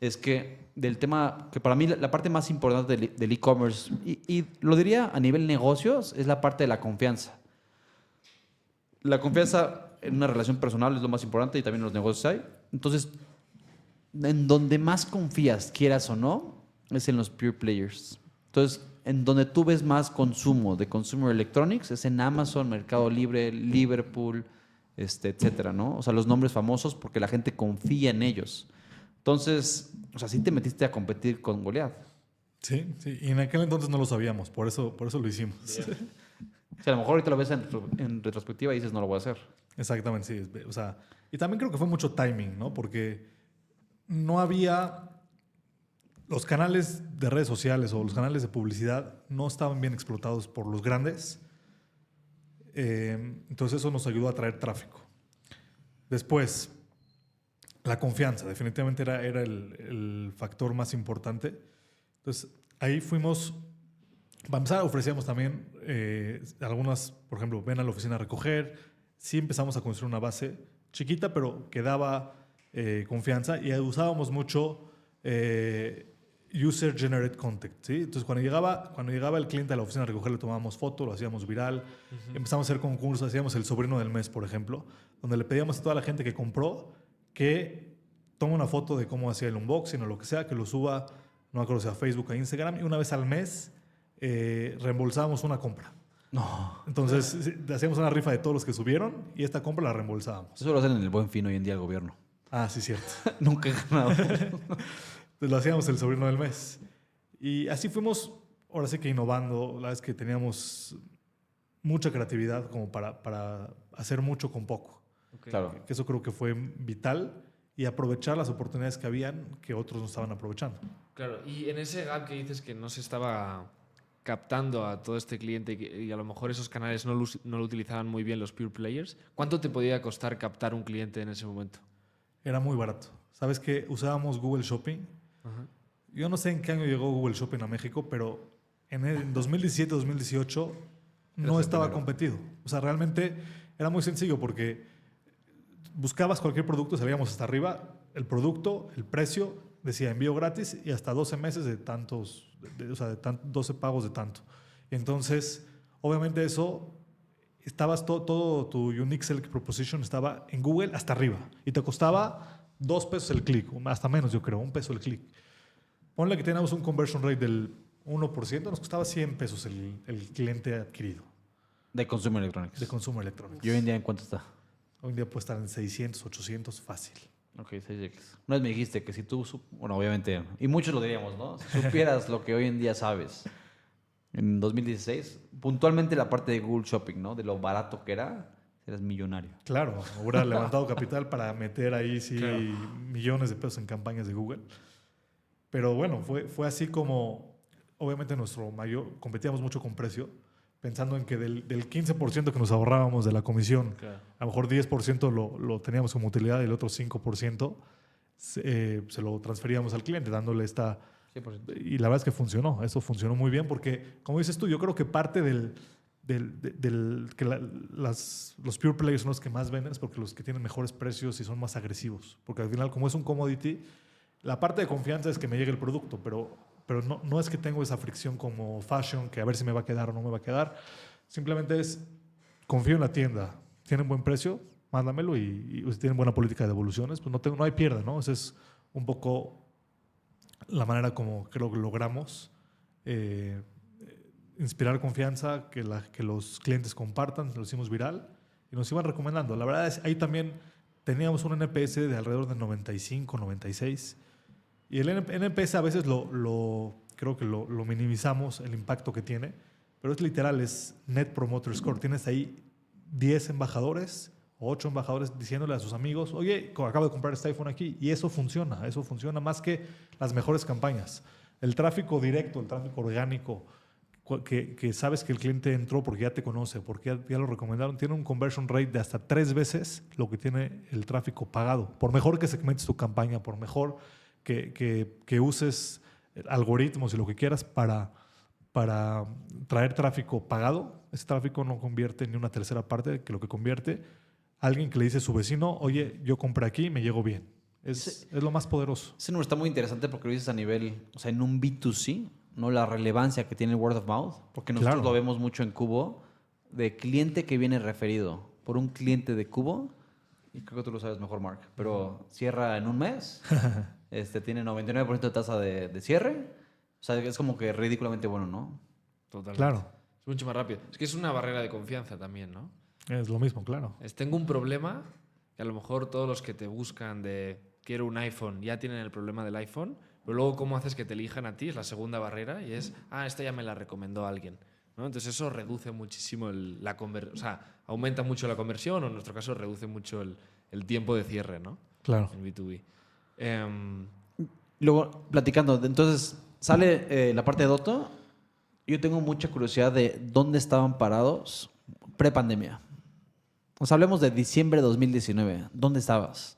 es que del tema, que para mí la parte más importante del e-commerce, y lo diría a nivel negocios, es la parte de la confianza. La confianza en una relación personal es lo más importante y también en los negocios hay. Entonces, en donde más confías, quieras o no, es en los pure players. Entonces, en donde tú ves más consumo de consumer electronics es en Amazon, Mercado Libre, Liverpool, etcétera, ¿no? O sea, los nombres famosos porque la gente confía en ellos. Entonces, o sea, sí te metiste a competir con Goliath. Sí, sí. Y en aquel entonces no lo sabíamos, por eso lo hicimos. O sea, a lo mejor ahorita lo ves en retrospectiva y dices, no lo voy a hacer. Exactamente, sí. O sea, y también creo que fue mucho timing, ¿no? Porque no había... Los canales de redes sociales o los canales de publicidad no estaban bien explotados por los grandes. Entonces eso nos ayudó a traer tráfico. Después, la confianza. Definitivamente era el factor más importante. Entonces ahí fuimos... Para empezar, ofrecíamos también algunas, por ejemplo, ven a la oficina a recoger. Sí empezamos a construir una base chiquita, pero que daba confianza. Y usábamos mucho... User Generated Content, ¿sí? Entonces, cuando llegaba el cliente a la oficina a recoger, le tomábamos foto, lo hacíamos viral, empezamos a hacer concursos, hacíamos el sobrino del mes, por ejemplo, donde le pedíamos a toda la gente que compró que tome una foto de cómo hacía el unboxing o lo que sea, que lo suba, no me acuerdo si a Facebook o a Instagram, y una vez al mes reembolsábamos una compra. No. Entonces, hacíamos una rifa de todos los que subieron y esta compra la reembolsábamos. Eso lo hacen en el Buen Fin hoy en día el gobierno. Ah, sí, cierto. Nunca he ganado. Entonces lo hacíamos el sobrino del mes. Y así fuimos, ahora sí que innovando. La verdad es que teníamos mucha creatividad como para hacer mucho con poco. Okay. Claro. Que eso creo que fue vital y aprovechar las oportunidades que habían que otros no estaban aprovechando. Claro, y en ese gap que dices que no se estaba captando a todo este cliente y a lo mejor esos canales no lo utilizaban muy bien los pure players, ¿cuánto te podía costar captar un cliente en ese momento? Era muy barato. ¿Sabes qué? Usábamos Google Shopping. Ajá. Yo no sé en qué año llegó Google Shopping a México, pero en 2017-2018 no estaba competido. O sea, realmente era muy sencillo porque buscabas cualquier producto, salíamos hasta arriba, el producto, el precio, decía envío gratis y hasta 12 meses de tantos, 12 pagos de tanto. Y entonces, obviamente eso, estabas todo tu Unique Select Proposition estaba en Google hasta arriba y te costaba $2 el clic, hasta menos yo creo, $1 el clic. Ponle que teníamos un conversion rate del 1%, nos costaba $100 el cliente adquirido. De Consumer Electronics. De consumo electrónico. ¿Y hoy en día en cuánto está? Hoy en día puede estar en 600, 800 fácil. Ok, 6X. Una vez me dijiste que si tú, bueno, obviamente, y muchos lo diríamos, ¿no? Si supieras lo que hoy en día sabes, en 2016, puntualmente la parte de Google Shopping, ¿no? De lo barato que era, eras millonario. Claro, hubiera levantado capital para meter ahí sí Claro. millones de pesos en campañas de Google. Pero bueno, fue así como, obviamente competíamos mucho con precio, pensando en que del 15% que nos ahorrábamos de la comisión, Claro. a lo mejor 10% lo teníamos como utilidad y el otro 5% se lo transferíamos al cliente, dándole esta... 100%. Y la verdad es que funcionó, eso funcionó muy bien porque, como dices tú, yo creo que parte que los pure players son los que más venden es porque los que tienen mejores precios y son más agresivos. Porque al final, como es un commodity, la parte de confianza es que me llegue el producto, pero no es que tengo esa fricción como fashion, que a ver si me va a quedar o no me va a quedar. Simplemente es, confío en la tienda, tienen buen precio, mándamelo y si tienen buena política de devoluciones, pues no hay pierda, ¿no? Esa es un poco la manera como creo que logramos inspirar confianza, que los clientes compartan, lo hicimos viral y nos iban recomendando. La verdad es ahí también teníamos un NPS de alrededor de 95, 96 y el NPS a veces creo que lo minimizamos, el impacto que tiene, pero es literal, es Net Promoter Score. Tienes ahí 10 embajadores o 8 embajadores diciéndole a sus amigos, oye, acabo de comprar este iPhone aquí, y eso funciona más que las mejores campañas. El tráfico directo, el tráfico orgánico, que sabes que el cliente entró porque ya te conoce, porque ya lo recomendaron, tiene un conversion rate de hasta 3 veces lo que tiene el tráfico pagado. Por mejor que segmentes tu campaña, por mejor que uses algoritmos y lo que quieras para para traer tráfico pagado. Ese tráfico no convierte ni una tercera parte, que lo que convierte alguien que le dice a su vecino, oye, yo compré aquí, me llegó bien. Es lo más poderoso. Ese número está muy interesante porque lo dices a nivel, o sea, en un B2C, ¿no? La relevancia que tiene el word of mouth, porque nosotros Claro. lo vemos mucho en Cubo, de cliente que viene referido por un cliente de Cubo, y creo que tú lo sabes mejor, Mark, pero cierra en un mes, tiene 99% de tasa de cierre, o sea, es como que ridículamente bueno, ¿no? Totalmente. Claro. Es mucho más rápido. Es que es una barrera de confianza también, ¿no? Es lo mismo, claro. Tengo un problema que a lo mejor todos los que te buscan de quiero un iPhone ya tienen el problema del iPhone, pero luego cómo haces que te elijan a ti es la segunda barrera y es, esta ya me la recomendó alguien, ¿no? Entonces eso reduce muchísimo la conversión, o sea, aumenta mucho la conversión o en nuestro caso reduce mucho el tiempo de cierre, ¿no? Claro. En B2B. Luego, platicando, entonces sale la parte de Doto. Yo tengo mucha curiosidad de dónde estaban parados pre-pandemia. O sea, hablemos de diciembre de 2019. ¿Dónde estabas?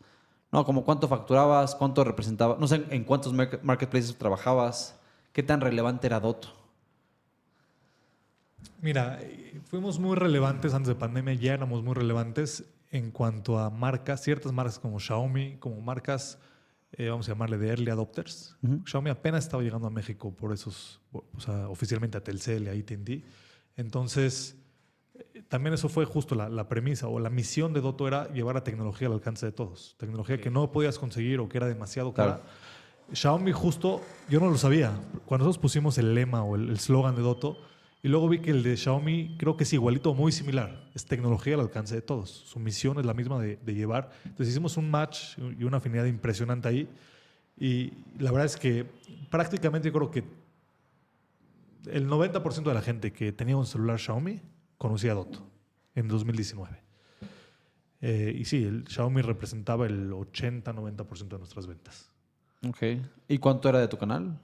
No, como cuánto facturabas, cuánto representaba, no sé en cuántos marketplaces trabajabas, qué tan relevante era Doto. Mira, fuimos muy relevantes antes de pandemia, ya éramos muy relevantes en cuanto a marcas, ciertas marcas como Xiaomi, como marcas, vamos a llamarle de early adopters. Xiaomi apenas estaba llegando a México o sea, oficialmente a Telcel y a AT&T. Entonces, también eso fue justo la premisa o la misión de Doto era llevar la tecnología al alcance de todos. Tecnología que no podías conseguir o que era demasiado cara. Claro. Xiaomi justo, yo no lo sabía. Cuando nosotros pusimos el lema o el slogan de Doto, y luego vi que el de Xiaomi creo que es igualito, muy similar. Es tecnología al alcance de todos. Su misión es la misma de llevar. Entonces hicimos un match y una afinidad impresionante ahí. Y la verdad es que prácticamente yo creo que el 90% de la gente que tenía un celular Xiaomi conocía a Doto en 2019. Y sí, el Xiaomi representaba el 80-90% de nuestras ventas. Ok. ¿Y cuánto era de tu canal?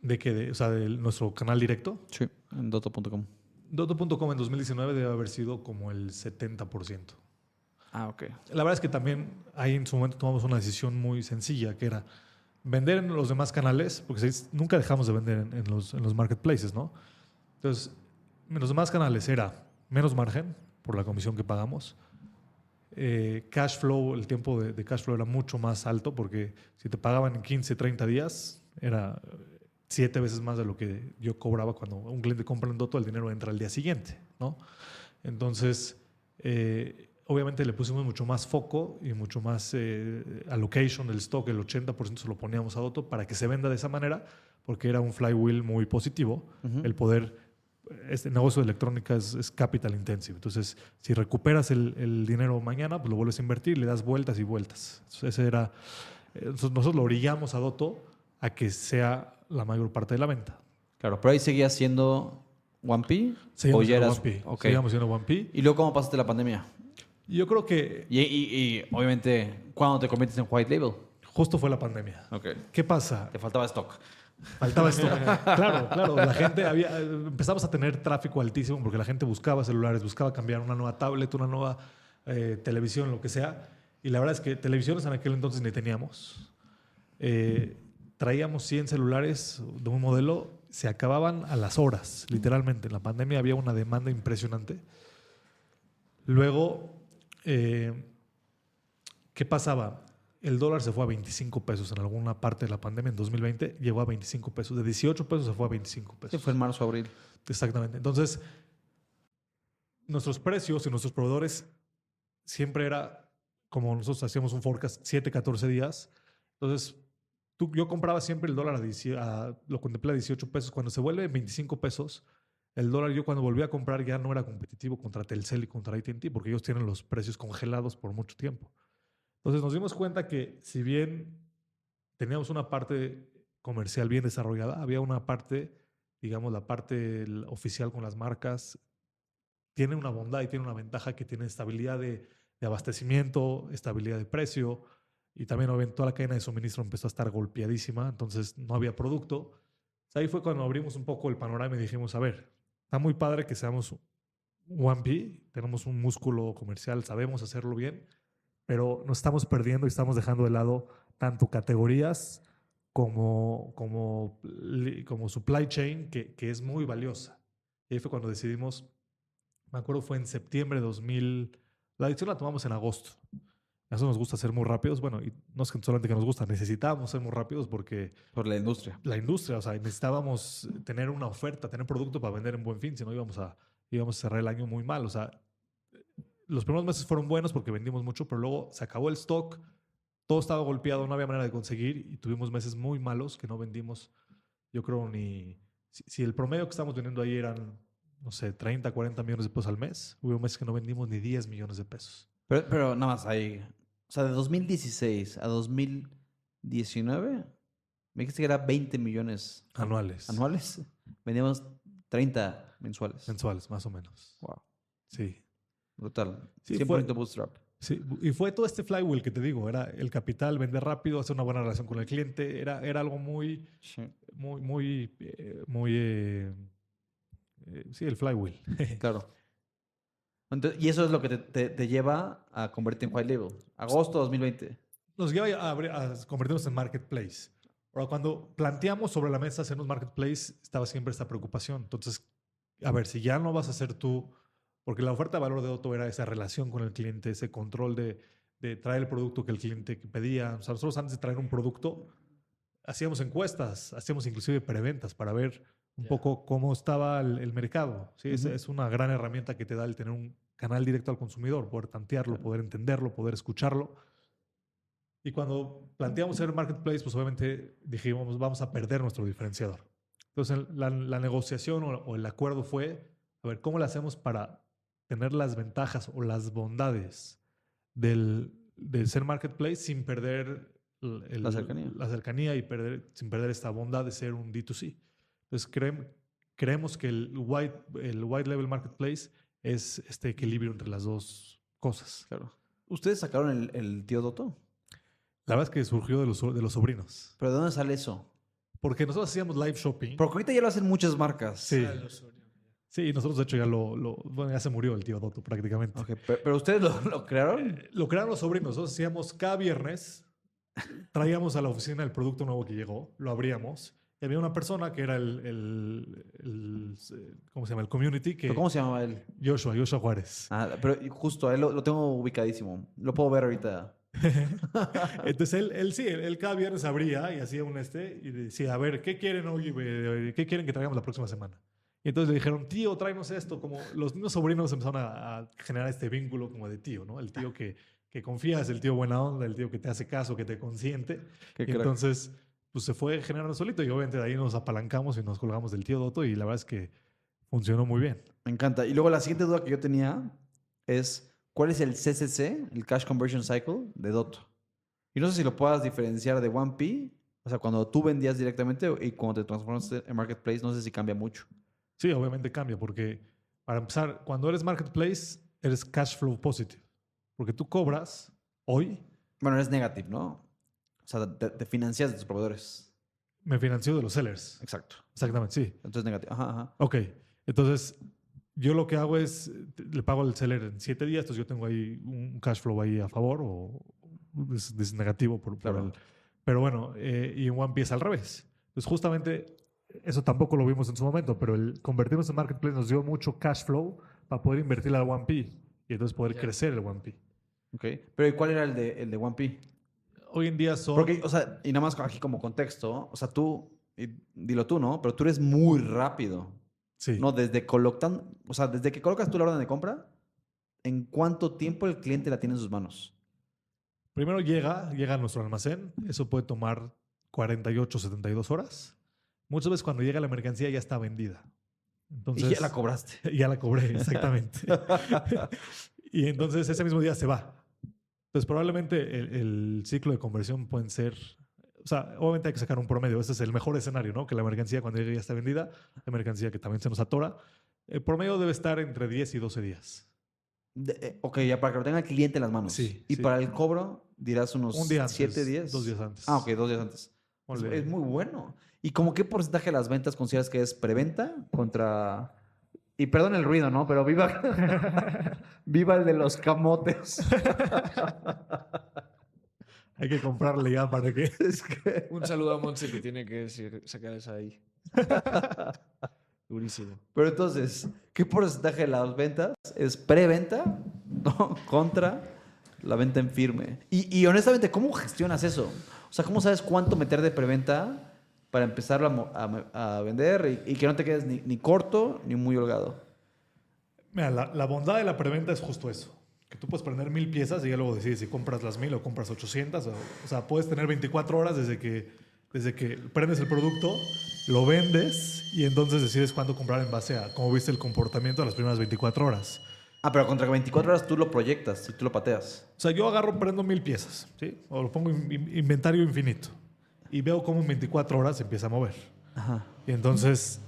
¿De qué? O sea, de nuestro canal directo. Sí, en Doto.com. Doto.com en 2019 debe haber sido como el 70%. Ah, ok. La verdad es que también ahí en su momento tomamos una decisión muy sencilla, que era vender en los demás canales, porque nunca dejamos de vender en los marketplaces, ¿no? Entonces, en los demás canales era menos margen por la comisión que pagamos. Cash flow, el tiempo de cash flow era mucho más alto, porque si te pagaban en 15, 30 días, era 7 veces más de lo que yo cobraba cuando un cliente compra en Doto, el dinero entra al día siguiente, ¿no? Entonces, obviamente le pusimos mucho más foco y mucho más allocation del stock, el 80% se lo poníamos a Doto para que se venda de esa manera, porque era un flywheel muy positivo, el poder. Este negocio de electrónica es capital intensive. Entonces, si recuperas el dinero mañana, pues lo vuelves a invertir, le das vueltas y vueltas. Entonces, nosotros lo orillamos a Doto a que sea la mayor parte de la venta. Claro, pero ahí seguías siendo 1P. Seguimos ¿O ya siendo eras 1P. Ok. Seguimos siendo 1P. ¿Y luego cómo pasaste la pandemia? Yo creo que Y obviamente, ¿cuándo te conviertes en white label? justo fue la pandemia. Ok. ¿Qué pasa? Te faltaba stock. Faltaba esto. Claro. La gente empezamos a tener tráfico altísimo porque la gente buscaba celulares, buscaba cambiar una nueva tablet, una nueva televisión, lo que sea. Y la verdad es que televisiones en aquel entonces ni teníamos. Traíamos 100 celulares de un modelo, se acababan a las horas, literalmente. En la pandemia había una demanda impresionante. Luego, ¿qué pasaba? El dólar se fue a 25 pesos en alguna parte de la pandemia en 2020, llegó a 25 pesos. De 18 pesos se fue a 25 Sí, pesos. fue en marzo, abril. Exactamente. Entonces, nuestros precios y nuestros proveedores siempre era, como nosotros hacíamos un forecast, 7, 14 días. Entonces, yo compraba siempre el dólar lo contemplé a 18 pesos. Cuando se vuelve 25 pesos, el dólar yo cuando volví a comprar ya no era competitivo contra Telcel y contra AT&T porque ellos tienen los precios congelados por mucho tiempo. Entonces nos dimos cuenta que si bien teníamos una parte comercial bien desarrollada, había una parte, digamos, la parte oficial con las marcas, tiene una bondad y tiene una ventaja que tiene estabilidad de abastecimiento, estabilidad de precio y también toda la cadena de suministro empezó a estar golpeadísima, entonces no había producto. Ahí fue cuando abrimos un poco el panorama y dijimos, a ver, está muy padre que seamos 1P, tenemos un músculo comercial, sabemos hacerlo bien, pero nos estamos perdiendo y estamos dejando de lado tanto categorías como supply chain que es muy valiosa. Y ahí fue cuando decidimos, me acuerdo fue en septiembre de 2000, la decisión la tomamos en agosto. A nosotros nos gusta ser muy rápidos, bueno, y no es que solamente que nos gusta, necesitábamos ser muy rápidos porque Por la industria. la industria, o sea, necesitábamos tener una oferta, tener producto para vender en Buen Fin, si no íbamos a cerrar el año muy mal. O sea, los primeros meses fueron buenos porque vendimos mucho, pero luego se acabó el stock, todo estaba golpeado, no había manera de conseguir y tuvimos meses muy malos que no vendimos, yo creo, ni... Si el promedio que estamos vendiendo ahí eran, no sé, 30, 40 millones de pesos al mes, hubo meses que no vendimos ni 10 millones de pesos. Pero nada más ahí. O sea, de 2016 a 2019, me dijiste que era 20 millones Anuales. anuales. Vendíamos 30 mensuales. Mensuales, más o menos. Wow. Sí. Brutal. Sí, 100% bootstrap. Sí, y fue todo este flywheel que te digo, era el capital, vender rápido, hacer una buena relación con el cliente, era algo muy, Sí. sí, el flywheel. Claro. Entonces, y eso es lo que te lleva a convertirte en white label. Agosto 2020. Nos lleva a convertirnos en marketplace. Ahora, cuando planteamos sobre la mesa hacernos marketplace, estaba siempre esta preocupación. Entonces, a ver, si ya no vas a ser tú, porque la oferta de valor de Dotto era esa relación con el cliente, ese control de traer el producto que el cliente pedía. O sea, nosotros antes de traer un producto, hacíamos encuestas, hacíamos inclusive preventas para ver un poco cómo estaba el mercado. ¿Sí? Es una gran herramienta que te da el tener un canal directo al consumidor, poder tantearlo, poder entenderlo, poder escucharlo. Y cuando planteamos ser marketplace, pues obviamente dijimos, vamos a perder nuestro diferenciador. Entonces la negociación o el acuerdo fue, a ver, ¿cómo le hacemos para tener las ventajas o las bondades del ser marketplace sin perder La cercanía y sin perder esta bondad de ser un D2C? Entonces creemos que el white level marketplace es este equilibrio entre las dos cosas. Claro. ¿Ustedes sacaron el tío Dotto? La verdad es que surgió de los sobrinos. ¿Pero de dónde sale eso? Porque nosotros hacíamos live shopping. Porque ahorita ya lo hacen muchas marcas. Sí. Sí, nosotros de hecho bueno, ya se murió el tío Dotto prácticamente. Okay, pero ¿ustedes lo crearon? Lo crearon los sobrinos. Nosotros hacíamos cada viernes, traíamos a la oficina el producto nuevo que llegó, lo abríamos. Y había una persona que era ¿cómo se llama? El community. ¿Cómo se llamaba él? Joshua Juárez. Ah, pero justo, a él lo tengo ubicadísimo. Lo puedo ver ahorita. Entonces él cada viernes abría y hacía y decía, a ver, ¿qué quieren hoy? ¿Qué quieren que traigamos la próxima semana? Y entonces le dijeron, tío, tráenos esto. Como los niños sobrinos empezaron a generar este vínculo como de tío, ¿no? El tío que confías, el tío buena onda, el tío que te hace caso, que te consiente. Y entonces pues se fue generando solito y obviamente de ahí nos apalancamos y nos colgamos del tío Dotto y la verdad es que funcionó muy bien. Me encanta. Y luego la siguiente duda que yo tenía es, ¿cuál es el CCC, el Cash Conversion Cycle de Dotto? Y no sé si lo puedas diferenciar de 1P, o sea, cuando tú vendías directamente y cuando te transformaste en Marketplace, no sé si cambia mucho. Sí, obviamente cambia porque, para empezar, cuando eres Marketplace, eres cash flow positive. Porque tú cobras hoy. Bueno, eres negative, ¿no? O sea, te financias de tus proveedores. Me financio de los sellers. Exacto. Exactamente, sí. Entonces negativo. Ajá. Ok. Entonces, yo lo que hago es, le pago al seller en 7 días, entonces yo tengo ahí un cash flow ahí a favor o es negativo Claro. pero bueno, y en OnePay es al revés. Entonces, justamente, eso tampoco lo vimos en su momento, pero el convertirnos en Marketplace nos dio mucho cash flow para poder invertirle al 1P y entonces poder crecer el 1P. Ok. Pero ¿y cuál era el de 1P? Hoy en día son... Porque, o sea, y nada más aquí como contexto, o sea, tú, y dilo tú, ¿no? Pero tú eres muy rápido. Sí. No, desde que colocas tú la orden de compra, ¿en cuánto tiempo el cliente la tiene en sus manos? Primero llega a nuestro almacén. Eso puede tomar 48, 72 horas. Muchas veces cuando llega la mercancía ya está vendida. Entonces, Y ya la cobraste. Ya la cobré, exactamente. Y entonces ese mismo día se va. Entonces probablemente el ciclo de conversión pueden ser... O sea, obviamente hay que sacar un promedio. Ese es el mejor escenario, ¿no? Que la mercancía cuando llega ya está vendida. La mercancía que también se nos atora. El promedio debe estar entre 10 y 12 días. Ok, ya para que lo tenga el cliente en las manos. Sí. Y para el cobro dirás unos un día antes, 7 días. 2 días antes. Ah, ok, 2 días antes. Es muy bueno. ¿Y como qué porcentaje de las ventas consideras que es preventa contra... Y perdón el ruido, ¿no? Pero viva, viva el de los camotes. Hay que comprarle ya para que... Es que... Un saludo a Monse que tiene que sacar esa ahí. Durísimo. Pero entonces, ¿qué porcentaje de las ventas es preventa, ¿no? Contra la venta en firme? Y honestamente, ¿cómo gestionas eso? O sea, ¿cómo sabes cuánto meter de preventa para empezar a vender y que no te quedes ni corto ni muy holgado? Mira, la bondad de la preventa es justo eso. Que tú puedes prender 1000 piezas y ya luego decides si compras las 1000 o compras 800. O sea, puedes tener 24 horas desde que prendes el producto, lo vendes y entonces decides cuándo comprar en base a cómo viste el comportamiento de las primeras 24 horas. Ah, pero contra 24 horas tú lo proyectas y tú lo pateas. O sea, yo prendo 1000 piezas, ¿sí? O lo pongo en inventario infinito y veo cómo en 24 horas se empieza a mover. Ajá. Y entonces,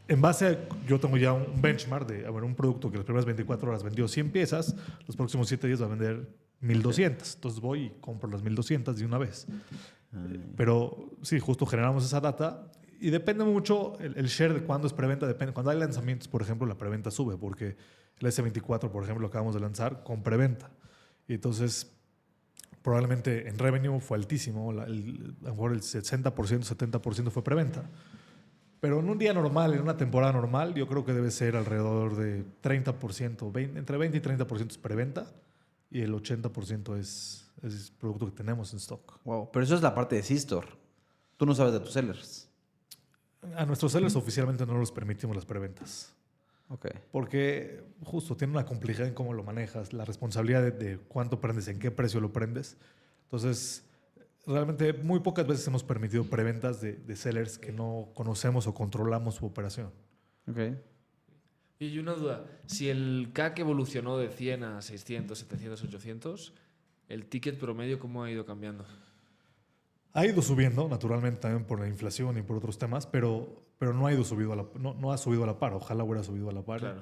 en base a, yo tengo ya un benchmark de, a ver, un producto que las primeras 24 horas vendió 100 piezas, los próximos 7 días va a vender 1200. Entonces voy y compro las 1200 de una vez. Pero sí, justo generamos esa data y depende mucho el share de cuándo es preventa. Depende. Cuando hay lanzamientos, por ejemplo, la preventa sube porque el S24, por ejemplo, lo acabamos de lanzar con preventa. Y entonces, probablemente en revenue fue altísimo. A lo mejor el 60%, 70% fue preventa. Pero en un día normal, en una temporada normal, yo creo que debe ser alrededor de 30%, entre 20 y 30% es preventa y el 80% es producto que tenemos en stock. Wow. Pero eso es la parte de C-Store. Tú no sabes de tus sellers. A nuestros sellers oficialmente no los permitimos las preventas. Ok. Porque justo tiene una complejidad en cómo lo manejas, la responsabilidad de cuánto prendes, en qué precio lo prendes. Entonces, realmente muy pocas veces hemos permitido preventas de sellers que no conocemos o controlamos su operación. Ok. Y una duda, si el CAC evolucionó de 100 a 600, 700, 800, ¿el ticket promedio cómo ha ido cambiando? Ha ido subiendo, naturalmente, también por la inflación y por otros temas, pero no ha ido subido no ha subido a la par. Ojalá hubiera subido a la par. Claro.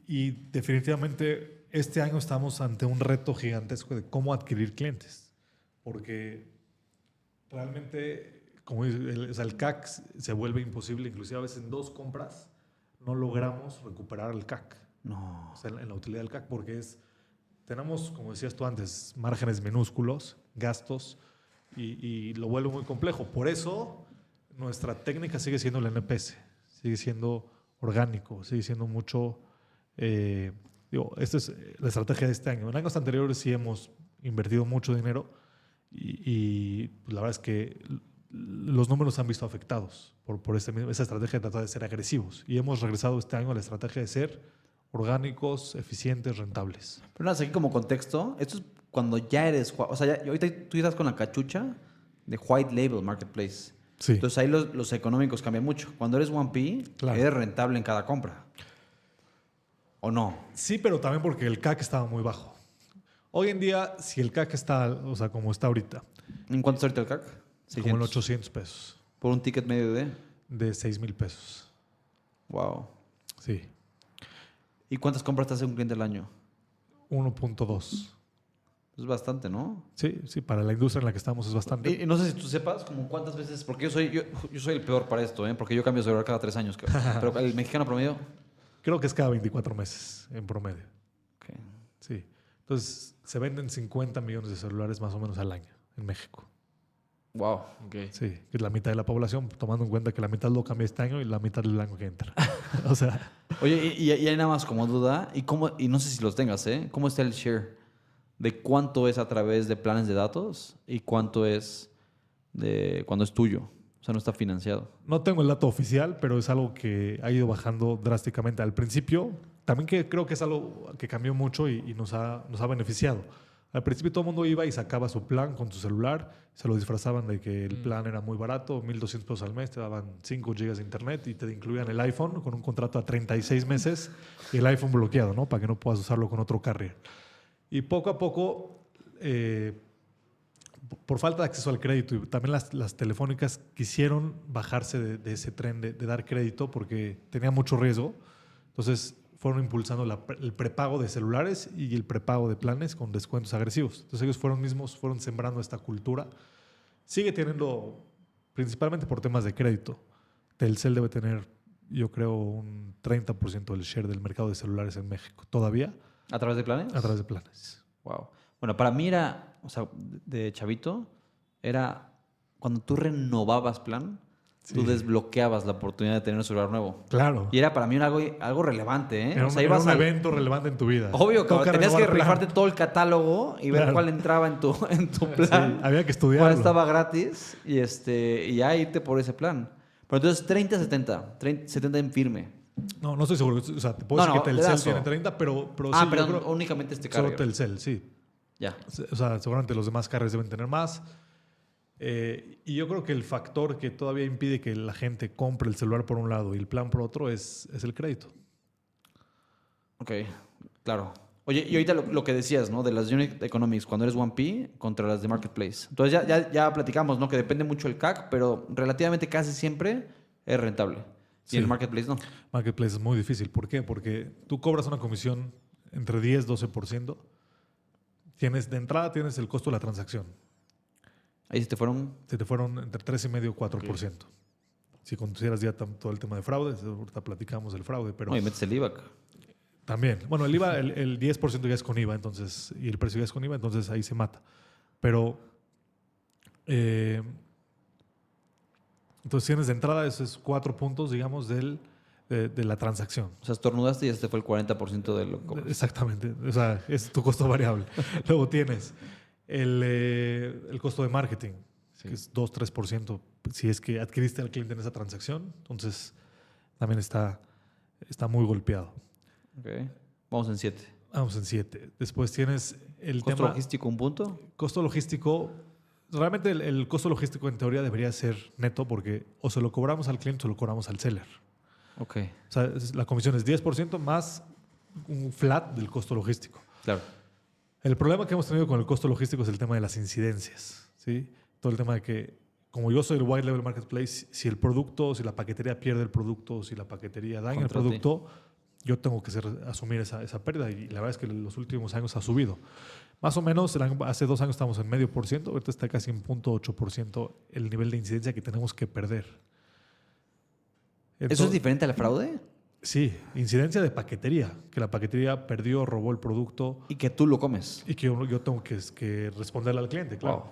Y definitivamente este año estamos ante un reto gigantesco de cómo adquirir clientes. Porque realmente, como dice, el CAC se vuelve imposible. Inclusive a veces en 2 compras no logramos recuperar el CAC. No. O sea, en la utilidad del CAC, porque tenemos, como decías tú antes, márgenes minúsculos, gastos, y lo vuelve muy complejo. Por eso nuestra técnica sigue siendo el NPS, sigue siendo orgánico, sigue siendo mucho... esta es la estrategia de este año. En años anteriores sí hemos invertido mucho dinero y pues, la verdad es que los números se han visto afectados por esa estrategia de tratar de ser agresivos. Y hemos regresado este año a la estrategia de ser orgánicos, eficientes, rentables. Pero nada, aquí como contexto, esto es cuando ya eres... O sea, ahorita tú estás con la cachucha de White Label Marketplace. Sí. Entonces ahí los económicos cambian mucho. Cuando eres 1P, Claro. eres rentable en cada compra. ¿O no? Sí, pero también porque el CAC estaba muy bajo. Hoy en día, si el CAC está, o sea, como está ahorita, ¿En cuánto está ahorita el CAC? como en 600. 800 pesos, Por un ticket medio de 6,000 pesos. Wow. Sí. ¿Y cuántas compras te hace un cliente al año? 1.2. Es bastante, ¿no? Sí, sí, para la industria en la que estamos es bastante. Y no sé si tú sepas como cuántas veces, porque yo soy el peor para esto, ¿eh? Porque yo cambio de celular cada 3 años. Pero el mexicano promedio... Creo que es cada 24 meses en promedio. Ok. Sí. Entonces, se venden 50 millones de celulares más o menos al año en México. Wow. Okay. Sí, que es la mitad de la población, tomando en cuenta que la mitad lo cambia este año y la mitad del año que entra. O sea, Oye, y hay nada más como duda, y no sé si los tengas, ¿eh? ¿Cómo está el share de cuánto es a través de planes de datos y cuánto es de cuando es tuyo? O sea, no está financiado. no tengo el dato oficial, pero es algo que ha ido bajando drásticamente al principio. También que creo que es algo que cambió mucho y nos ha beneficiado. Al principio todo el mundo iba y sacaba su plan con su celular, se lo disfrazaban de que el plan era muy barato, 1,200 pesos al mes, te daban 5 gigas de internet y te incluían el iPhone con un contrato a 36 meses y el iPhone bloqueado, ¿no? Para que no puedas usarlo con otro carrier. Y poco a poco, por falta de acceso al crédito y también las telefónicas quisieron bajarse de ese tren de dar crédito porque tenía mucho riesgo. Entonces fueron impulsando el prepago de celulares y el prepago de planes con descuentos agresivos. Entonces ellos fueron sembrando esta cultura. Sigue teniendo, principalmente por temas de crédito. Telcel debe tener, yo creo, un 30% del share del mercado de celulares en México. Todavía ¿A través de planes? a través de planes. Wow. Bueno, para mí era o sea, de chavito, era cuando tú renovabas plan, tú desbloqueabas la oportunidad de tener un celular nuevo. Claro. Y era para mí algo relevante, ¿eh? Era O sea, era ibas un al- evento relevante en tu vida. Obvio, cabrón, Toca tenías que renovar plan. rifarte todo el catálogo y ver Claro. cuál entraba en tu Sí, plan. había que Cuál estudiarlo. estaba gratis y ya irte por ese plan. Pero entonces 30-70, 70 en firme. No, no estoy seguro. O sea, te puedo No, decir no, que le Telcel das tiene o- 30, pero sí, yo perdón, creo únicamente este solo carrier. Telcel, sí. Ya. O sea, seguramente los demás carriers deben tener más. Y yo creo que el factor que todavía impide que la gente compre el celular por un lado y el plan por otro es el crédito. Ok, claro. Oye, y ahorita lo que decías, ¿no? De las unit economics, cuando eres 1P contra las de marketplace. Entonces ya platicamos, ¿no? Que depende mucho el CAC, pero relativamente casi siempre es rentable. Y Sí. en el marketplace no. Marketplace es muy difícil. ¿Por qué? Porque tú cobras una comisión entre 10 y 12%. De entrada tienes el costo de la transacción. Ahí se te fueron. Se te fueron entre 3,5 y 4%. Si consideras ya todo el tema de fraude, ahorita platicamos del fraude, pero No, y metes el IVA. también. Bueno, el IVA, el 10% ya es con IVA, entonces, y el precio ya es con IVA, entonces ahí se mata. Pero, entonces tienes de entrada esos 4 puntos, digamos, de la transacción. O sea, estornudaste y ya se te fue el 40% de lo que cobras. Exactamente. O sea, es tu costo variable. Luego tienes el costo de marketing, que es 2-3%. Si es que adquiriste al cliente en esa transacción, entonces también está muy golpeado. Ok. Vamos en 7. Vamos en 7. Después tienes el Costo tema logístico, un punto. costo logístico. Realmente el costo logístico en teoría debería ser neto porque o se lo cobramos al cliente o se lo cobramos al seller. Ok, O sea, la comisión es 10% más un flat del costo logístico. claro. El problema que hemos tenido con el costo logístico es el tema de las incidencias, ¿sí? Todo el tema de que, como yo soy el white level marketplace, si el producto, si la paquetería pierde el producto, si la paquetería daña Contra el ti. producto, yo tengo que asumir esa pérdida y la verdad es que en los últimos años ha subido. Más o menos, hace 2 años estamos en 0,5%, ahorita está casi en 0,8% el nivel de incidencia que tenemos que perder. ¿Eso es Entonces, diferente al fraude? sí, incidencia de paquetería, que la paquetería perdió, robó el producto Y que tú lo comes. y que yo tengo que responderle al cliente, claro. Wow.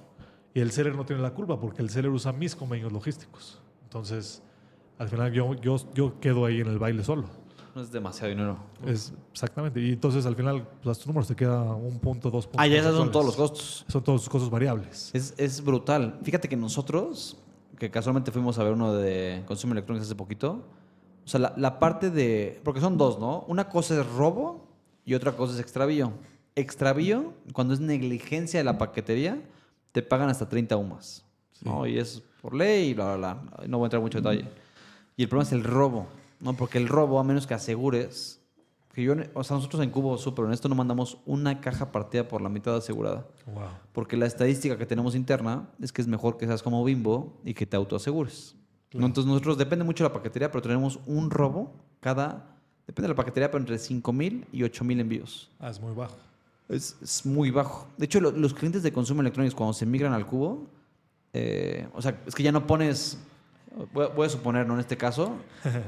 Y el seller no tiene la culpa porque el seller usa mis convenios logísticos. Entonces, al final yo quedo ahí en el baile solo. No es demasiado dinero. Exactamente. Y entonces al final, pues, a tus números te queda 1 punto, 2 puntos. Ah, ya esos son porcentuales. todos los costos. Son todos los costos variables. Es brutal. Fíjate que nosotros, que casualmente fuimos a ver uno de Consumer Electronics hace poquito, o sea, la parte de... Porque son dos, ¿no? Una cosa es robo y otra cosa es extravío. Extravío, cuando es negligencia de la paquetería, te pagan hasta 30 UMAS. ¿no? Y es por ley y bla, bla, bla. No voy a entrar en mucho detalle. Y el problema es el robo, ¿no? Porque el robo, a menos que asegures... O sea, nosotros en Cubo Super Honesto no mandamos una caja partida por la mitad asegurada. Wow. Porque la estadística que tenemos interna es que es mejor que seas como Bimbo y que te autoasegures. ¿no? Entonces nosotros depende mucho de la paquetería, pero tenemos un robo depende de la paquetería, pero entre 5,000 y 8,000 envíos. Ah, es muy bajo. Es muy bajo. De hecho, los clientes de Consumer Electronics cuando se migran al Cubo, o sea, es que ya no pones... Voy a suponer, ¿no? En este caso,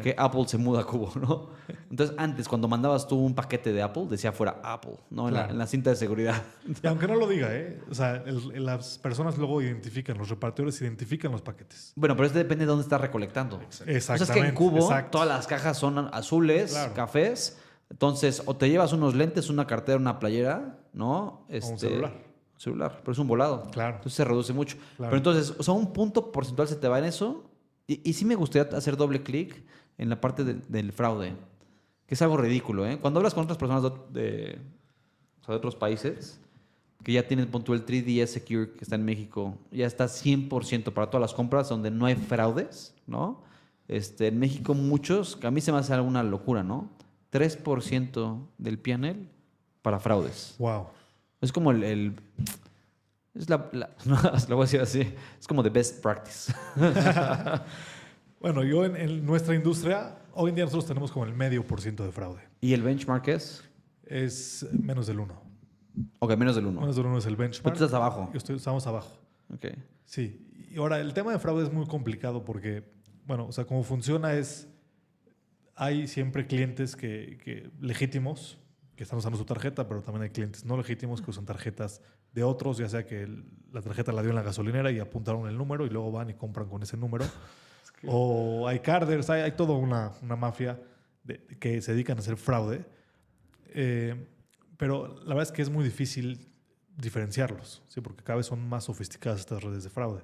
que Apple se muda a Cubo, ¿no? Entonces, antes, cuando mandabas tú un paquete de Apple, decía fuera Apple, ¿no? Claro. En la cinta de seguridad. Y aunque no lo diga, ¿eh? O sea, las personas luego identifican, los repartidores identifican los paquetes. Bueno, pero eso depende de dónde estás recolectando. Exactamente. O sea, es que en Cubo exacto. todas las cajas son azules, Claro. cafés. Entonces, o te llevas unos lentes, una cartera, una playera, ¿no? un celular. Celular, pero es un volado. Claro. Entonces se reduce mucho. Claro. Pero entonces, o sea, un punto porcentual se te va en eso. Y sí me gustaría hacer doble clic en la parte del fraude, que es algo ridículo, ¿eh? Cuando hablas con otras personas de otros países, que ya tienen punto el 3DS Secure que está en México, ya está 100% para todas las compras donde no hay fraudes, ¿no? En México muchos, que a mí se me hace alguna locura, ¿no? 3% del P&L para fraudes. Wow. Es como es no, lo voy a decir así, es como the best practice. Bueno, yo en nuestra industria, hoy en día nosotros tenemos como el 0,5% de fraude. ¿Y el benchmark es? Es menos del 1. Ok, menos del 1. Menos del 1 es el Pero benchmark. tú estás abajo. Estamos abajo. Ok. Sí. Y ahora, el tema de fraude es muy complicado porque, bueno, o sea, como funciona es, hay siempre clientes legítimos que están usando su tarjeta, pero también hay clientes no legítimos que usan tarjetas de otros, ya sea que la tarjeta la dio en la gasolinera y apuntaron el número y luego van y compran con ese número. O hay carders, hay toda una mafia que se dedican a hacer fraude. Pero la verdad es que es muy difícil diferenciarlos, ¿sí? Porque cada vez son más sofisticadas estas redes de fraude.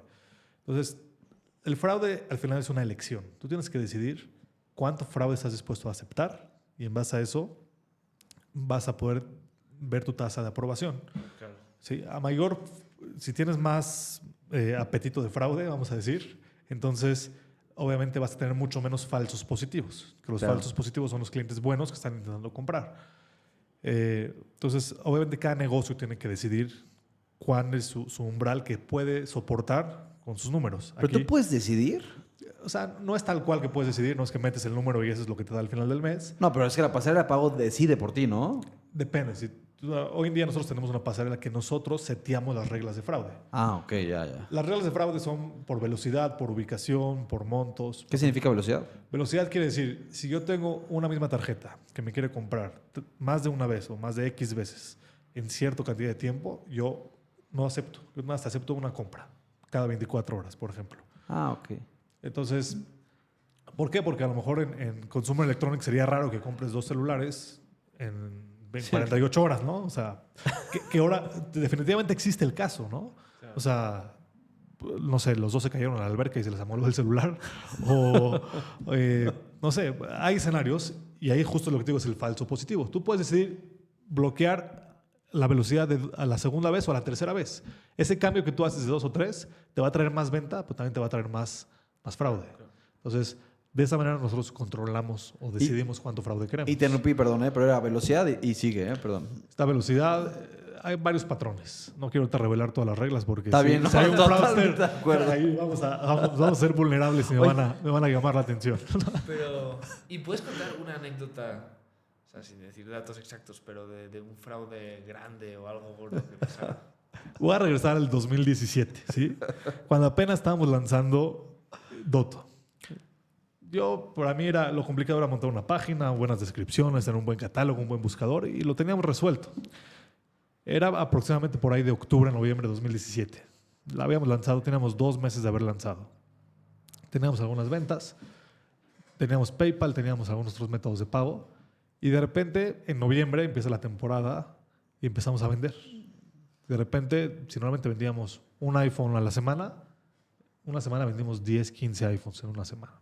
Entonces, el fraude al final es una elección. Tú tienes que decidir cuánto fraude estás dispuesto a aceptar y en base a eso vas a poder ver tu tasa de aprobación. Claro. ¿Sí? A mayor, si tienes más apetito de fraude, vamos a decir, entonces obviamente vas a tener mucho menos falsos positivos. Que los falsos positivos son los clientes buenos que están intentando comprar. Entonces, obviamente cada negocio tiene que decidir cuál es su umbral que puede soportar con sus números. ¿Pero Aquí, tú puedes decidir? o sea, no es tal cual que puedes decidir, no es que metes el número y eso es lo que te da al final del mes. No, pero es que la pasarela de pago decide por ti, ¿no? Depende. Hoy en día nosotros tenemos una pasarela que nosotros seteamos las reglas de fraude. Ah, ok, ya. Las reglas de fraude son por velocidad, por ubicación, por montos. ¿Qué significa velocidad? Velocidad quiere decir, si yo tengo una misma tarjeta que me quiere comprar más de una vez o más de X veces en cierta cantidad de tiempo, yo no acepto. Yo más te acepto una compra cada 24 horas, por ejemplo. Ah, ok. Entonces, ¿por qué? Porque a lo mejor en Consumer Electronics sería raro que compres 2 celulares en 48 horas, ¿no? O sea, que ahora definitivamente existe el caso, ¿no? Claro. O sea, no sé, los dos se cayeron a la alberca y se les amoló el celular. O, no sé, hay escenarios y ahí justo lo que te digo es el falso positivo. Tú puedes decidir bloquear la velocidad a la segunda vez o a la tercera vez. Ese cambio que tú haces de 2 o 3 te va a traer más venta, pero también te va a traer más fraude. Entonces, de esa manera nosotros controlamos o decidimos cuánto fraude queremos. Y te interrumpí, perdón, pero era velocidad y sigue, perdón. Esta velocidad, hay varios patrones. No quiero te revelar todas las reglas porque Está bien, si hay un totalmente fraudster, de acuerdo. ahí vamos a ser vulnerables y me van a llamar la atención. Pero, ¿y puedes contar una anécdota, o sea, sin decir datos exactos, pero de un fraude grande o algo gordo que pasara? Voy a regresar al 2017, ¿sí? Cuando apenas estábamos lanzando Dotto. Para mí lo complicado era montar una página, buenas descripciones, tener un buen catálogo, un buen buscador y lo teníamos resuelto. Era aproximadamente por ahí de octubre, noviembre de 2017. La habíamos lanzado, teníamos 2 meses de haber lanzado. Teníamos algunas ventas, teníamos PayPal, teníamos algunos otros métodos de pago y de repente en noviembre empieza la temporada y empezamos a vender. De repente, si normalmente vendíamos un iPhone a la semana, una semana vendimos 10, 15 iPhones en una semana.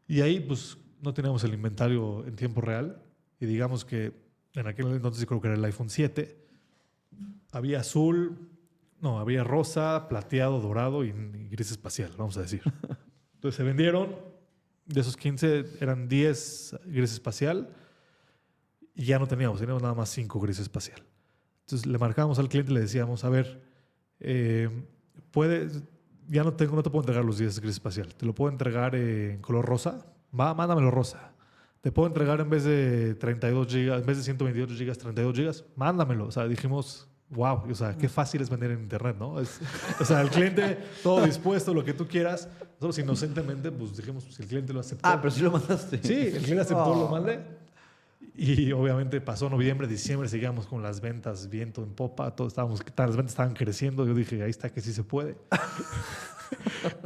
Y ahí pues no teníamos el inventario en tiempo real y digamos que en aquel entonces creo que era el iPhone 7. Había había rosa, plateado, dorado y gris espacial, vamos a decir. Entonces se vendieron, de esos 15 eran 10 gris espacial y ya no teníamos nada más 5 gris espacial. Entonces le marcábamos al cliente y le decíamos, a ver, ya no te puedo entregar los 10 gris espacial. Te lo puedo entregar en color rosa. Mándamelo rosa. Te puedo entregar en vez de 32 gigas, en vez de 128 gigas, 32 gigas. Mándamelo. O sea, dijimos, wow, o sea, qué fácil es vender en internet, ¿no? O sea, el cliente todo dispuesto, lo que tú quieras. Nosotros inocentemente, pues dijimos, si el cliente lo aceptó. Ah, pero sí lo mandaste. Sí, el cliente aceptó, lo mandé. Y obviamente pasó noviembre, diciembre, seguíamos con las ventas viento en popa, las ventas estaban creciendo. Yo dije, ahí está que sí se puede.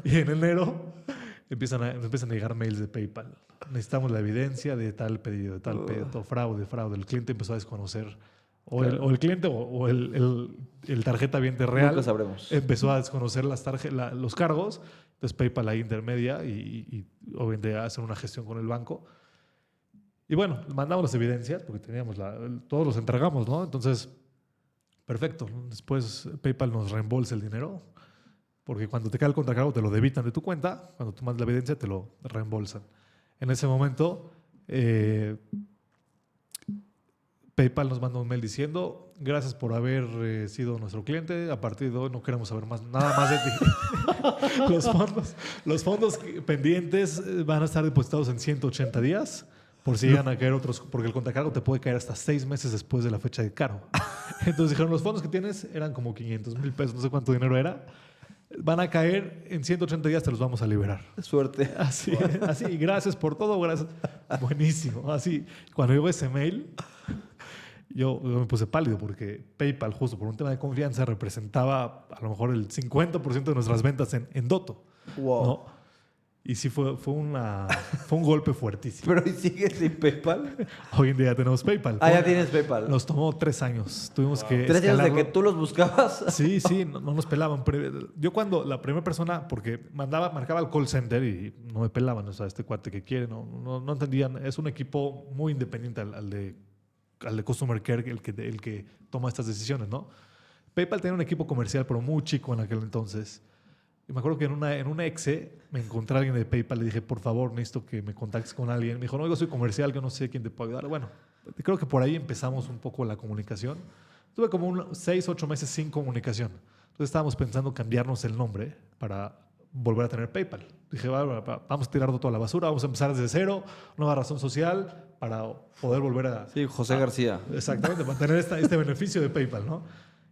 Y en enero empiezan a llegar mails de PayPal. Necesitamos la evidencia de tal pedido, de tal pedido, fraude. El cliente empezó a desconocer, o el cliente o el tarjeta viente real. Nunca sabremos. Empezó a desconocer los cargos. Entonces PayPal ahí intermedia y obviamente hacen una gestión con el banco. Y bueno, mandamos las evidencias porque teníamos todos los entregamos, ¿no? Entonces, perfecto. Después PayPal nos reembolsa el dinero porque cuando te cae el contracargo te lo debitan de tu cuenta. Cuando tú mandas la evidencia te lo reembolsan. En ese momento, PayPal nos manda un mail diciendo gracias por haber sido nuestro cliente. A partir de hoy no queremos saber nada más de ti. Los fondos pendientes van a estar depositados en 180 días. Por si llegan a caer otros, porque el contracargo te puede caer hasta 6 meses después de la fecha de cargo. Entonces dijeron, los fondos que tienes eran como 500,000 pesos, no sé cuánto dinero era. van a caer, en 180 días te los vamos a liberar. Suerte. Así, gracias por todo, gracias. Buenísimo. Así, cuando llegó ese mail, yo me puse pálido porque PayPal, justo por un tema de confianza, representaba a lo mejor el 50% de nuestras ventas en Dotto. Wow. ¿No? Y sí fue un golpe fuertísimo. Pero ¿y sigues sin PayPal? Hoy en día tenemos PayPal. Ah, ya tienes PayPal. Nos tomó 3 años. Tuvimos que 3 años de escalarlo. que tú los buscabas. Sí, no nos pelaban. Pero yo cuando la primera persona, porque marcaba al call center y no me pelaban, o sea, este cuate que quiere, no entendían. Es un equipo muy independiente al de Customer Care, el que toma estas decisiones, ¿no? PayPal tenía un equipo comercial, pero muy chico en aquel entonces. Y me acuerdo que en una exe me encontré a alguien de PayPal. Le dije, por favor, necesito que me contactes con alguien. Me dijo, no, yo soy comercial, yo no sé quién te puede ayudar. Bueno, creo que por ahí empezamos un poco la comunicación. Tuve como 6, 8 meses sin comunicación. Entonces estábamos pensando cambiarnos el nombre para volver a tener PayPal. Dije, vamos a tirar toda la basura, vamos a empezar desde cero, nueva razón social para poder volver a... Sí, José García. Exactamente, para tener este beneficio de PayPal, ¿no?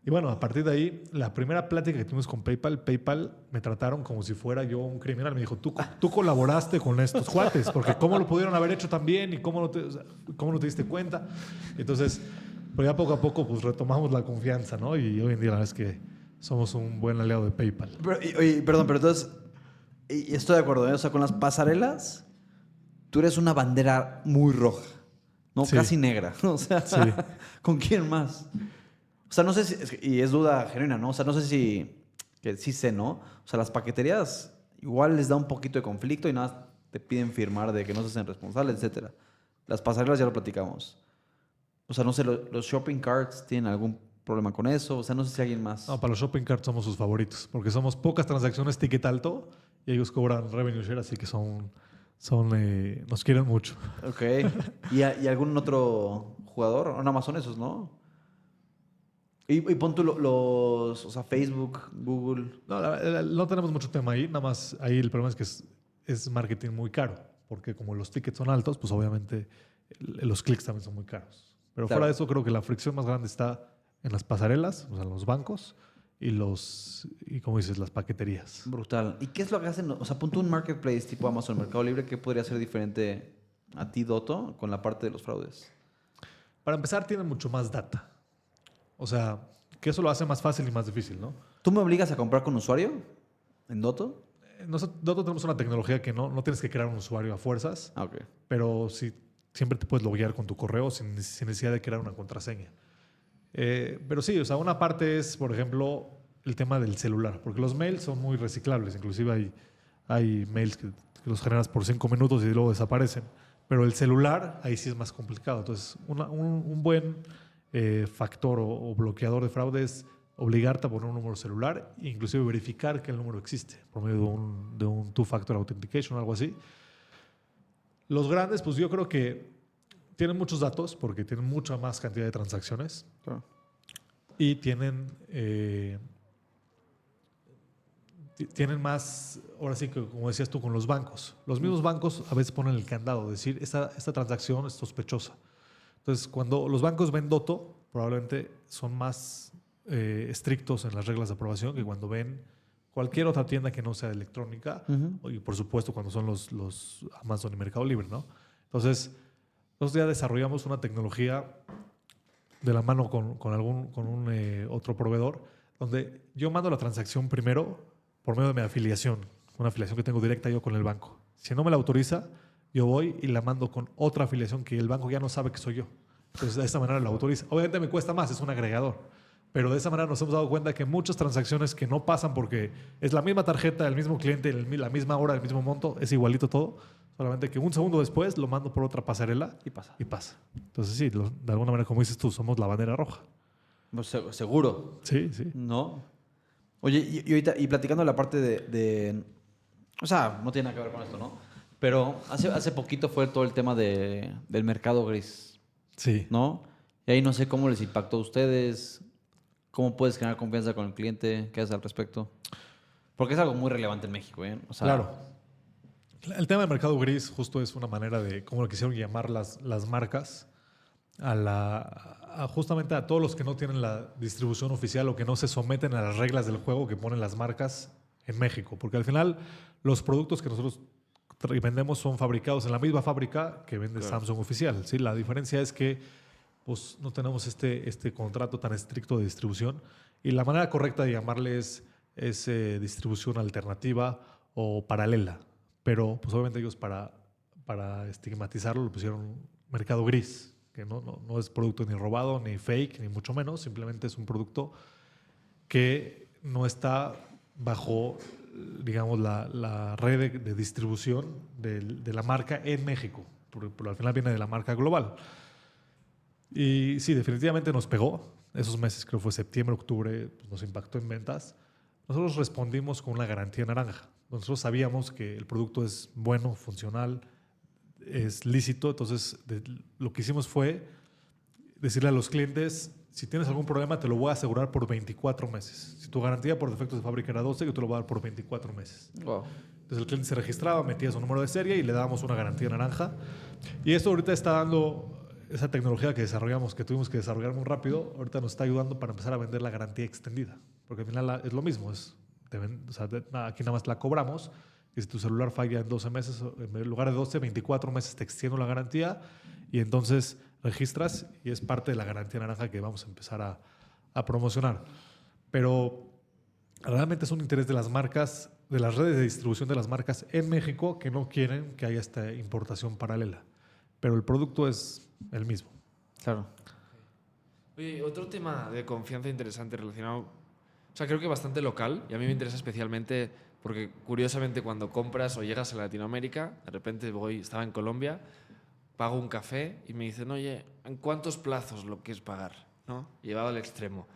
Y bueno, a partir de ahí, la primera plática que tuvimos con PayPal me trataron como si fuera yo un criminal. Me dijo, tú colaboraste con estos cuates, porque ¿cómo lo pudieron haber hecho tan bien y cómo no te diste cuenta? Entonces, pues ya poco a poco pues retomamos la confianza, ¿no? Y hoy en día la verdad es que somos un buen aliado de PayPal. Pero, oye, perdón, pero entonces, y estoy de acuerdo, ¿eh? O sea, con las pasarelas, tú eres una bandera muy roja, ¿no? Sí. Casi negra. O sea, Sí. ¿con quién más? O sea, no sé si, y es duda genuina, ¿no? O sea, no sé si, que sí sé, ¿no? O sea, las paqueterías igual les da un poquito de conflicto y nada más te piden firmar de que no se hacen responsables, etcétera. Las pasarelas ya lo platicamos. O sea, no sé, los shopping carts tienen algún problema con eso. O sea, no sé si alguien más. No, para los shopping carts somos sus favoritos, porque somos pocas transacciones ticket alto y ellos cobran revenue share, así que nos quieren mucho. Ok. ¿Y algún otro jugador? O nada más son esos, ¿no? Y pon tú o sea, Facebook, Google. No, no tenemos mucho tema ahí, nada más ahí el problema es que es marketing muy caro, porque como los tickets son altos, pues obviamente los clics también son muy caros. Pero Claro. fuera de eso, creo que la fricción más grande está en las pasarelas, o sea, en los bancos y como dices, las paqueterías. Brutal. ¿Y qué es lo que hacen? O sea, pon tú un marketplace tipo Amazon, Mercado Libre, ¿qué podría ser diferente a ti, Dotto, con la parte de los fraudes? Para empezar, tienen mucho más data. O sea, que eso lo hace más fácil y más difícil, ¿no? ¿Tú me obligas a comprar con usuario en Dotto? Nosotros tenemos una tecnología que no tienes que crear un usuario a fuerzas, Ah, ok. pero sí, siempre te puedes loguear con tu correo sin necesidad de crear una contraseña. Pero sí, o sea, una parte es, por ejemplo, el tema del celular, porque los mails son muy reciclables, inclusive hay mails que los generas por 5 minutos y luego desaparecen, pero el celular ahí sí es más complicado. Entonces, un buen factor o bloqueador de fraude es obligarte a poner un número celular e inclusive verificar que el número existe por medio de un two-factor authentication o algo así. Los grandes, pues yo creo que tienen muchos datos porque tienen mucha más cantidad de transacciones Claro. y tienen más, ahora sí que como decías tú, con los bancos. Los mismos bancos a veces ponen el candado, decir, esta transacción es sospechosa. Entonces, cuando los bancos ven Dotto, probablemente son más estrictos en las reglas de aprobación que cuando ven cualquier otra tienda que no sea electrónica, y por supuesto cuando son los Amazon y Mercado Libre, ¿no? Entonces, nosotros ya desarrollamos una tecnología de la mano con un otro proveedor, donde yo mando la transacción primero por medio de mi afiliación, una afiliación que tengo directa yo con el banco. Si no me la autoriza, yo voy y la mando con otra afiliación que el banco ya no sabe que soy yo. Entonces, de esa manera la autoriza. Obviamente me cuesta más, es un agregador. Pero de esa manera nos hemos dado cuenta que muchas transacciones que no pasan porque es la misma tarjeta, el mismo cliente, la misma hora, el mismo monto, es igualito todo. Solamente que un segundo después lo mando por otra pasarela Y pasa. y pasa. Entonces sí, de alguna manera, como dices tú, somos la bandera roja. Pues seguro, Sí, sí. ¿no? Oye, y ahorita, y platicando la parte o sea, no tiene nada que ver con esto, ¿no? Pero hace poquito fue todo el tema del mercado gris, Sí. ¿no? Y ahí no sé cómo les impactó a ustedes, cómo puedes generar confianza con el cliente, qué haces al respecto. Porque es algo muy relevante en México, ¿eh? O sea, Claro. El tema del mercado gris justo es una manera de, como lo quisieron llamar las marcas, justamente a todos los que no tienen la distribución oficial o que no se someten a las reglas del juego que ponen las marcas en México, porque al final los productos que nosotros vendemos son fabricados en la misma fábrica que vende Samsung oficial. ¿Sí? La diferencia es que pues, no tenemos este contrato tan estricto de distribución y la manera correcta de llamarle es distribución alternativa o paralela, pero pues obviamente ellos para estigmatizarlo le pusieron mercado gris, que no es producto ni robado, ni fake, ni mucho menos, simplemente es un producto que no está bajo, digamos, la red de distribución de la marca en México, pero al final viene de la marca global. Y sí, definitivamente nos pegó. Esos meses, creo que fue septiembre, octubre, pues nos impactó en ventas. Nosotros respondimos con una garantía naranja. Nosotros sabíamos que el producto es bueno, funcional, es lícito, entonces lo que hicimos fue decirle a los clientes, si tienes algún problema te lo voy a asegurar por 24 meses. Si tu garantía por defectos de fábrica era 12, yo te lo voy a dar por 24 meses. Wow. Entonces el cliente se registraba, metía su número de serie y le dábamos una garantía naranja. Y esto ahorita está dando, esa tecnología que desarrollamos, que tuvimos que desarrollar muy rápido, ahorita nos está ayudando para empezar a vender la garantía extendida. Porque al final es lo mismo, aquí nada más la cobramos. Y si tu celular falla en 12 meses, en lugar de 12, 24 meses te extiendo la garantía y entonces registras y es parte de la garantía naranja que vamos a empezar a promocionar. Pero realmente es un interés de las marcas, de las redes de distribución de las marcas en México que no quieren que haya esta importación paralela. Pero el producto es el mismo. Claro. Oye, otro tema de confianza interesante relacionado, o sea, creo que bastante local, y a mí me interesa especialmente porque curiosamente cuando compras o llegas a Latinoamérica, de repente estaba en Colombia, pago un café y me dicen, oye, ¿en cuántos plazos lo quieres pagar? ¿No? Llevado al extremo.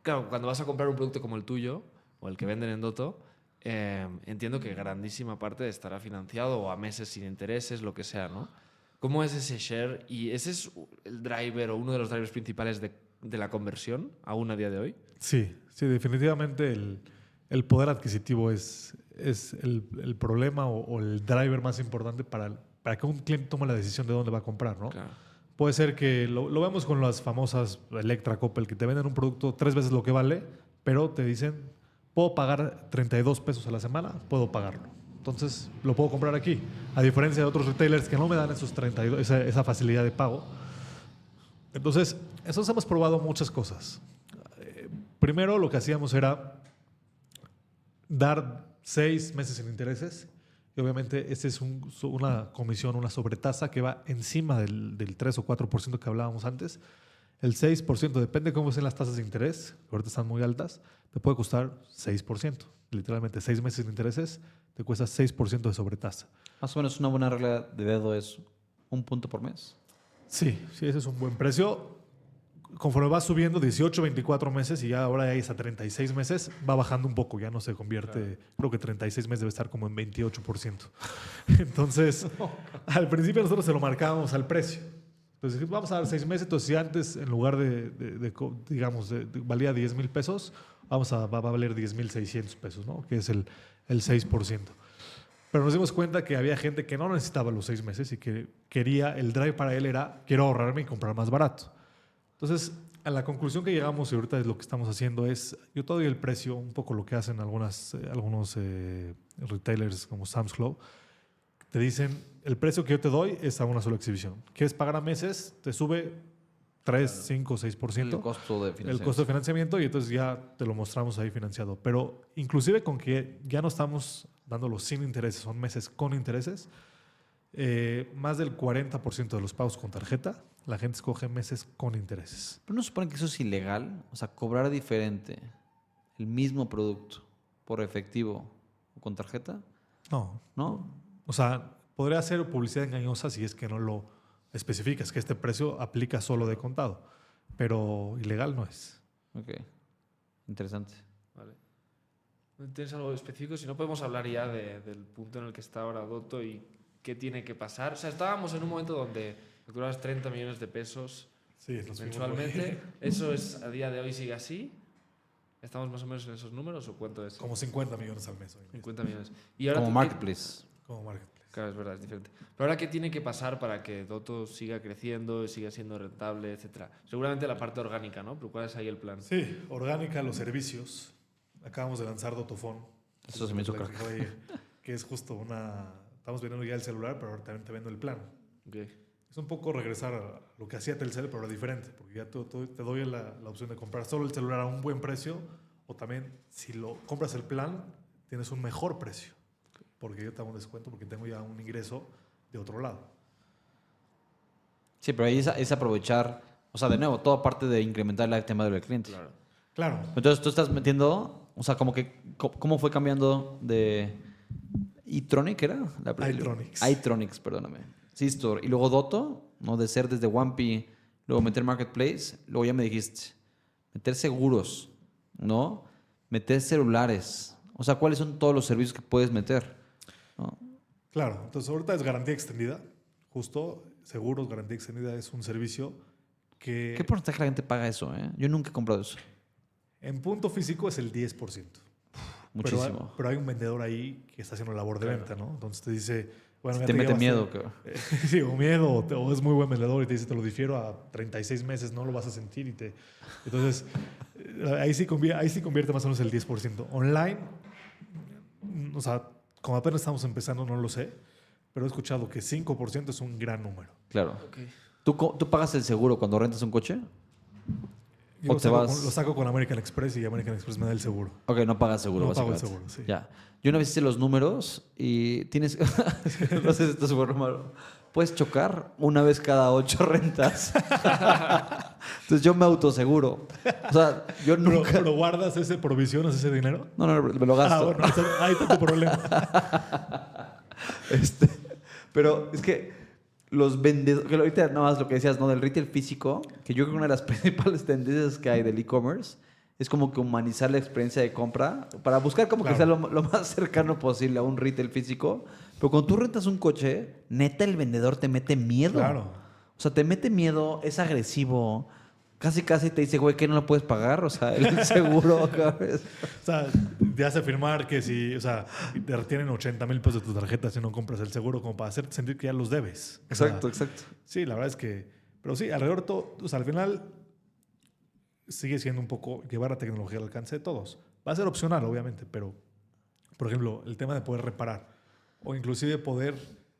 Claro, cuando vas a comprar un producto como el tuyo o el que venden en Dotto, entiendo que grandísima parte estará financiado o a meses sin intereses, lo que sea, ¿no? ¿Cómo es ese share? ¿Y ese es el driver o uno de los drivers principales de la conversión aún a día de hoy? Sí, definitivamente el poder adquisitivo es el problema o el driver más importante para que un cliente tome la decisión de dónde va a comprar, ¿no? Claro. Puede ser que lo vemos con las famosas Electra, Coppel, que te venden un producto 3 veces lo que vale, pero te dicen, puedo pagar 32 pesos a la semana, puedo pagarlo. Entonces, lo puedo comprar aquí. A diferencia de otros retailers que no me dan esos 32, esa facilidad de pago. Entonces, nosotros hemos probado muchas cosas. Primero, lo que hacíamos era dar 6 meses sin intereses. Y obviamente, esa es una comisión, una sobretasa que va encima del 3 o 4% que hablábamos antes. El 6%, depende de cómo sean las tasas de interés, que ahorita están muy altas, te puede costar 6%. Literalmente, 6 meses sin intereses te cuesta 6% de sobretasa. Más o menos una buena regla de dedo es 1 punto por mes. Sí, ese es un buen precio. Conforme va subiendo 18, 24 meses y ya ahora ya es a 36 meses, va bajando un poco, ya no se convierte, creo que 36 meses debe estar como en 28%. Entonces, al principio nosotros se lo marcábamos al precio. Entonces, vamos a dar 6 meses, entonces si antes en lugar digamos, valía 10,000 pesos, va a valer 10,600 pesos, ¿no? Que es el 6%. Pero nos dimos cuenta que había gente que no necesitaba los 6 meses y que el drive para él era, quiero ahorrarme y comprar más barato. Entonces, a la conclusión que llegamos y ahorita es lo que estamos haciendo es, yo te doy el precio, un poco lo que hacen algunos retailers como Sam's Club, te dicen, el precio que yo te doy es a una sola exhibición. ¿Quieres pagar a meses? Te sube 3, 5, 6%. El costo de financiamiento. El costo de financiamiento y entonces ya te lo mostramos ahí financiado. Pero inclusive con que ya no estamos dándolo sin intereses, son meses con intereses, más del 40% de los pagos con tarjeta, la gente escoge meses con intereses. ¿Pero no supone que eso es ilegal? O sea, cobrar diferente el mismo producto por efectivo o con tarjeta. No. ¿No? O sea, podría ser publicidad engañosa si es que no lo especificas, que este precio aplica solo de contado, pero ilegal no es. Ok. Interesante. Vale. ¿Tienes algo específico? Si no, podemos hablar ya del punto en el que está ahora Dotto y qué tiene que pasar. O sea, estábamos en un momento donde facturabas 30 millones de pesos mensualmente. ¿Eso a día de hoy sigue así? ¿Estamos más o menos en esos números o cuánto es? Como 50 millones al mes hoy. 50 millones. Y ahora Como marketplace. Como marketplace. Claro, es verdad, es diferente. Pero ahora, ¿qué tiene que pasar para que Dotto siga creciendo, siga siendo rentable, etcétera? Seguramente la parte orgánica, ¿no? Pero ¿cuál es ahí el plan? Sí, orgánica, los servicios. Acabamos de lanzar Dottofone, Eso se me hizo La que crack. acaba de ir, que es justo estamos vendiendo ya el celular, pero ahora también te vendo el plan. Ok. Es un poco regresar a lo que hacía Telcel, pero diferente, porque ya te doy la opción de comprar solo el celular a un buen precio, o también si lo compras el plan, tienes un mejor precio, porque yo te hago un descuento porque tengo ya un ingreso de otro lado. Sí, pero ahí es aprovechar, o sea, de nuevo, toda parte de incrementar el lifetime value del cliente. Claro. Claro, Entonces tú estás metiendo, o sea, como que, ¿cómo fue cambiando de iTronic, era? iTronics. iTronics, perdóname. C-Store. Y luego Doto, ¿no? De ser desde Wampi, luego meter Marketplace, luego ya me dijiste, meter seguros, ¿no? Meter celulares. O sea, ¿cuáles son todos los servicios que puedes meter? ¿No? claro. Entonces ahorita es garantía extendida, justo, seguros, garantía extendida es un servicio que ¿Qué porcentaje la gente paga eso, eh? Yo nunca he comprado eso. en punto físico es el 10%. Muchísimo. Pero hay un vendedor ahí que está haciendo labor de venta, ¿no? Entonces te dice, bueno, ya Te mete llevaste- miedo, cabrón. Sí, o miedo, o es muy buen vendedor y te dice, te lo difiero a 36 meses, no lo vas a sentir. Entonces, ahí sí convierte más o menos el 10%. Online, o sea, como apenas estamos empezando, no lo sé, pero he escuchado que 5% es un gran número. Claro. Ok. ¿Tú pagas el seguro cuando rentas un coche? Yo ¿O lo te saco, vas? lo saco con American Express y American Express me da el seguro. Ok, no pagas seguro, No pago el básicamente. seguro, sí. Ya. Yo una vez hice los números y tienes... no sé si esto es súper malo. Puedes chocar una vez cada 8 rentas. Entonces yo me autoseguro. O sea, yo Pero, nunca... pero guardas ese provisiones, ese dinero. No, me lo gasto. Bueno, ahí está tu problema. Pero es que los vendedores, que ahorita nada más lo que decías, ¿no? Del retail físico, que yo creo que una de las principales tendencias que hay del e-commerce es como que humanizar la experiencia de compra para buscar como que sea Claro. lo más cercano posible a un retail físico. Pero cuando tú rentas un coche, neta el vendedor te mete miedo. Claro. O sea, te mete miedo, es agresivo. Casi te dice, güey, ¿qué no lo puedes pagar? O sea, el seguro, ¿sabes? O sea, te hace firmar que si, o sea, te retienen 80,000 pesos de tu tarjeta si no compras el seguro, como para hacerte sentir que ya los debes. O sea, Exacto. sí, la verdad es que. Pero sí, alrededor de todo, o sea, al final sigue siendo un poco llevar la tecnología al alcance de todos. Va a ser opcional, obviamente, pero, por ejemplo, el tema de poder reparar o inclusive poder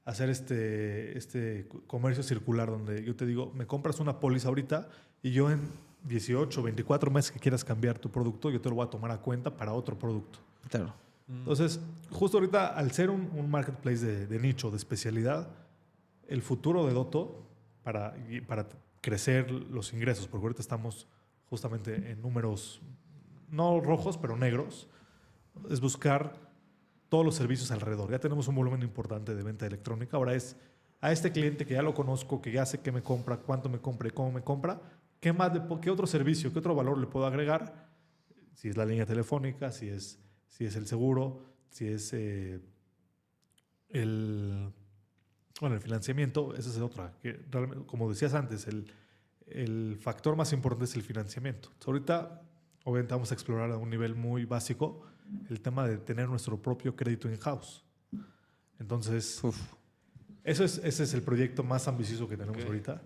hacer este comercio circular donde yo te digo, me compras una póliza ahorita y yo en 18, 24 meses que quieras cambiar tu producto, yo te lo voy a tomar a cuenta para otro producto. Claro. Entonces, justo ahorita, al ser un marketplace de nicho, de especialidad, el futuro de Doto para crecer los ingresos, porque ahorita estamos justamente en números no rojos, pero negros, es buscar todos los servicios alrededor. Ya tenemos un volumen importante de venta electrónica. Ahora es a este cliente que ya lo conozco, que ya sé qué me compra, cuánto me compra y cómo me compra, qué otro servicio, qué otro valor le puedo agregar. Si es la línea telefónica, si es el seguro, si es el financiamiento, esa es otra. Que realmente, como decías antes, el factor más importante es el financiamiento. Entonces, ahorita, obviamente, vamos a explorar a un nivel muy básico el tema de tener nuestro propio crédito in-house. Entonces, ese es el proyecto más ambicioso que tenemos ahorita.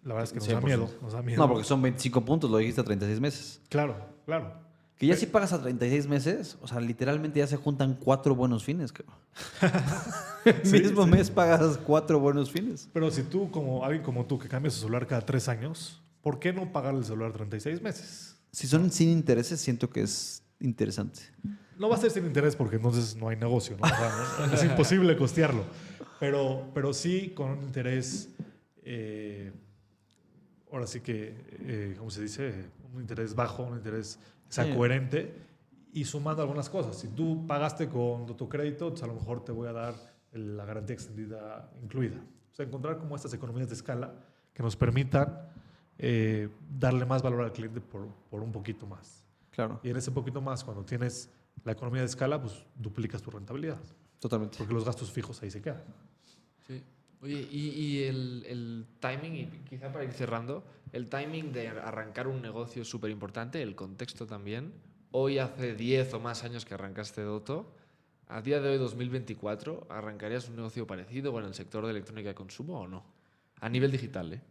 La verdad es que nos da 100%. miedo. Nos da miedo. No, porque son 25 puntos, lo dijiste a 36 meses. Claro, claro. Que ya si pagas a 36 meses, o sea, literalmente ya se juntan 4 buenos fines, cabrón. El mismo mes pagas 4 buenos fines. Pero si tú, como alguien como tú, que cambias su celular cada 3 años, ¿por qué no pagar el celular 36 meses? Si son sin intereses, siento que es interesante. No va a ser sin interés porque entonces no hay negocio, ¿no? O sea, es imposible costearlo. Pero sí con un interés, ahora sí que, ¿cómo se dice? Un interés bajo, un interés coherente y sumando algunas cosas. Si tú pagaste con tu crédito, entonces a lo mejor te voy a dar la garantía extendida incluida. O sea, encontrar como estas economías de escala que nos permitan darle más valor al cliente por un poquito más. Claro, Y en ese poquito más, cuando tienes la economía de escala, pues duplicas tu rentabilidad. totalmente. Porque los gastos fijos ahí se quedan. Sí. Oye, y el timing, y quizá para ir cerrando, el timing de arrancar un negocio es súper importante, el contexto también. Hoy hace 10 o más años que arrancaste Doto. A día de hoy, 2024, ¿arrancarías un negocio parecido en el sector de electrónica de consumo o no? A nivel digital, ¿eh?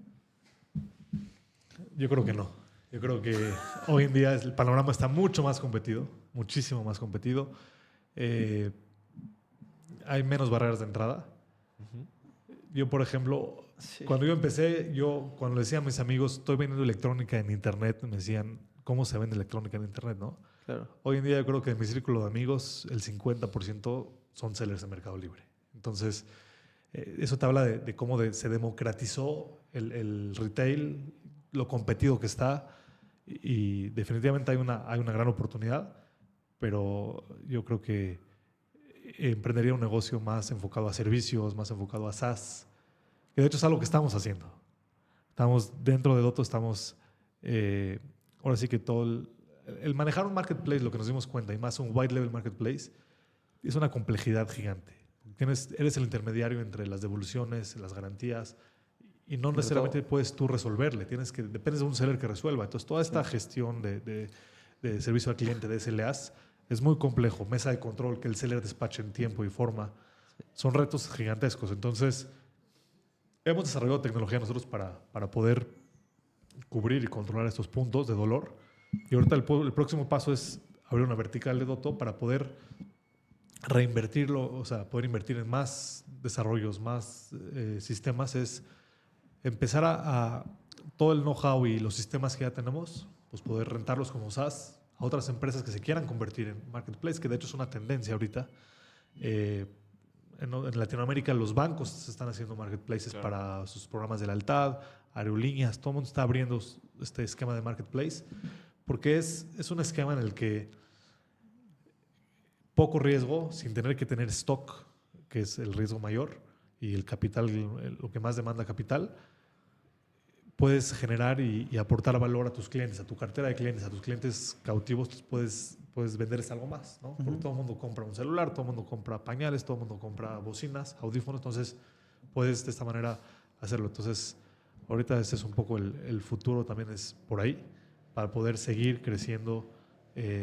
Yo creo que no. Yo creo que hoy en día el panorama está mucho más competido, muchísimo más competido. hay menos barreras de entrada. Yo, por ejemplo, cuando yo empecé, cuando le decía a mis amigos, estoy vendiendo electrónica en internet, me decían, ¿cómo se vende electrónica en internet, no? Claro. Hoy en día yo creo que en mi círculo de amigos el 50% son sellers en Mercado Libre. Entonces, eso te habla de cómo se democratizó el retail, lo competido que está, y definitivamente hay una gran oportunidad, pero yo creo que emprendería un negocio más enfocado a servicios, más enfocado a SaaS, que de hecho es algo que estamos haciendo. Estamos dentro de Dotto, ahora sí que todo el manejar un marketplace, lo que nos dimos cuenta, y más un white level marketplace, es una complejidad gigante. Eres el intermediario entre las devoluciones, las garantías, y no necesariamente puedes tú resolverle. Dependes de un seller que resuelva. Entonces, toda esta gestión de servicio al cliente, de SLAs, es muy complejo. Mesa de control, que el seller despache en tiempo y forma, son retos gigantescos. Entonces, hemos desarrollado tecnología nosotros para poder cubrir y controlar estos puntos de dolor. Y ahorita el próximo paso es abrir una vertical de Dotto para poder reinvertirlo, o sea, poder invertir en más desarrollos, más sistemas, es empezar a todo el know-how y los sistemas que ya tenemos, pues poder rentarlos como SaaS a otras empresas que se quieran convertir en marketplace, que de hecho es una tendencia ahorita. En Latinoamérica los bancos se están haciendo marketplaces para sus programas de lealtad, aerolíneas, todo el mundo está abriendo este esquema de marketplace, porque es un esquema en el que poco riesgo, sin tener que tener stock, que es el riesgo mayor, y el capital, lo que más demanda capital, puedes generar y aportar valor a tus clientes, a tu cartera de clientes, a tus clientes cautivos, puedes venderles algo más, ¿no? Porque todo el mundo compra un celular, todo el mundo compra pañales, todo el mundo compra bocinas, audífonos, entonces puedes de esta manera hacerlo. Entonces, ahorita ese es un poco el futuro, también es por ahí, para poder seguir creciendo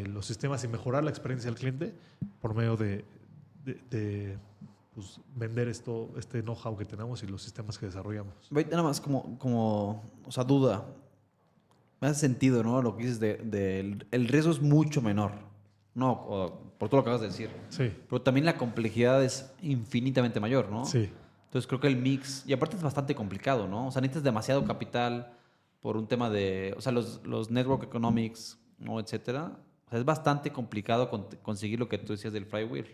los sistemas y mejorar la experiencia del cliente por medio de pues, vender este know-how que tenemos y los sistemas que desarrollamos. Nada más como o sea, duda. Me hace sentido, ¿no? Lo que dices el riesgo es mucho menor, ¿no? Por todo lo que acabas de decir. Sí. Pero también la complejidad es infinitamente mayor, ¿no? Sí. Entonces creo que el mix, y aparte es bastante complicado, ¿no? O sea, necesitas demasiado capital por un tema de, o sea, los network economics, ¿no? Etcétera. O sea, es bastante complicado conseguir lo que tú decías del flywheel.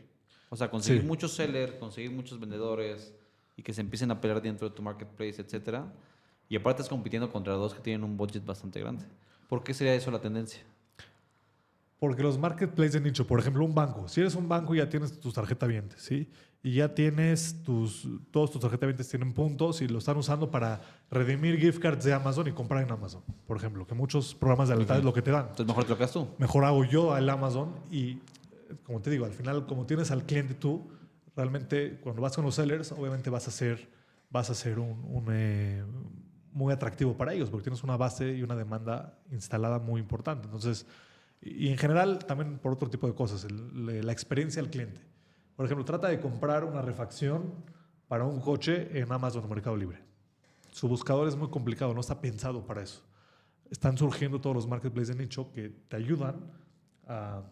O sea, conseguir muchos sellers, conseguir muchos vendedores y que se empiecen a pelear dentro de tu marketplace, etcétera. Y aparte estás compitiendo contra dos que tienen un budget bastante grande. ¿Por qué sería eso la tendencia? Porque los marketplaces de nicho, por ejemplo, un banco. Si eres un banco ya tienes tus tarjetavientes, ¿sí? Y ya tienes todos tus tarjetavientes tienen puntos y lo están usando para redimir gift cards de Amazon y comprar en Amazon, por ejemplo, que muchos programas de lealtad es lo que te dan. Entonces mejor te lo quedas tú. Mejor hago yo al Amazon y, como te digo, al final, como tienes al cliente tú, realmente cuando vas con los sellers, obviamente vas a ser muy atractivo para ellos porque tienes una base y una demanda instalada muy importante. Entonces, y en general también por otro tipo de cosas, la experiencia del cliente. Por ejemplo, trata de comprar una refacción para un coche en Amazon o Mercado Libre. Su buscador es muy complicado, no está pensado para eso. Están surgiendo todos los marketplaces de nicho que te ayudan a...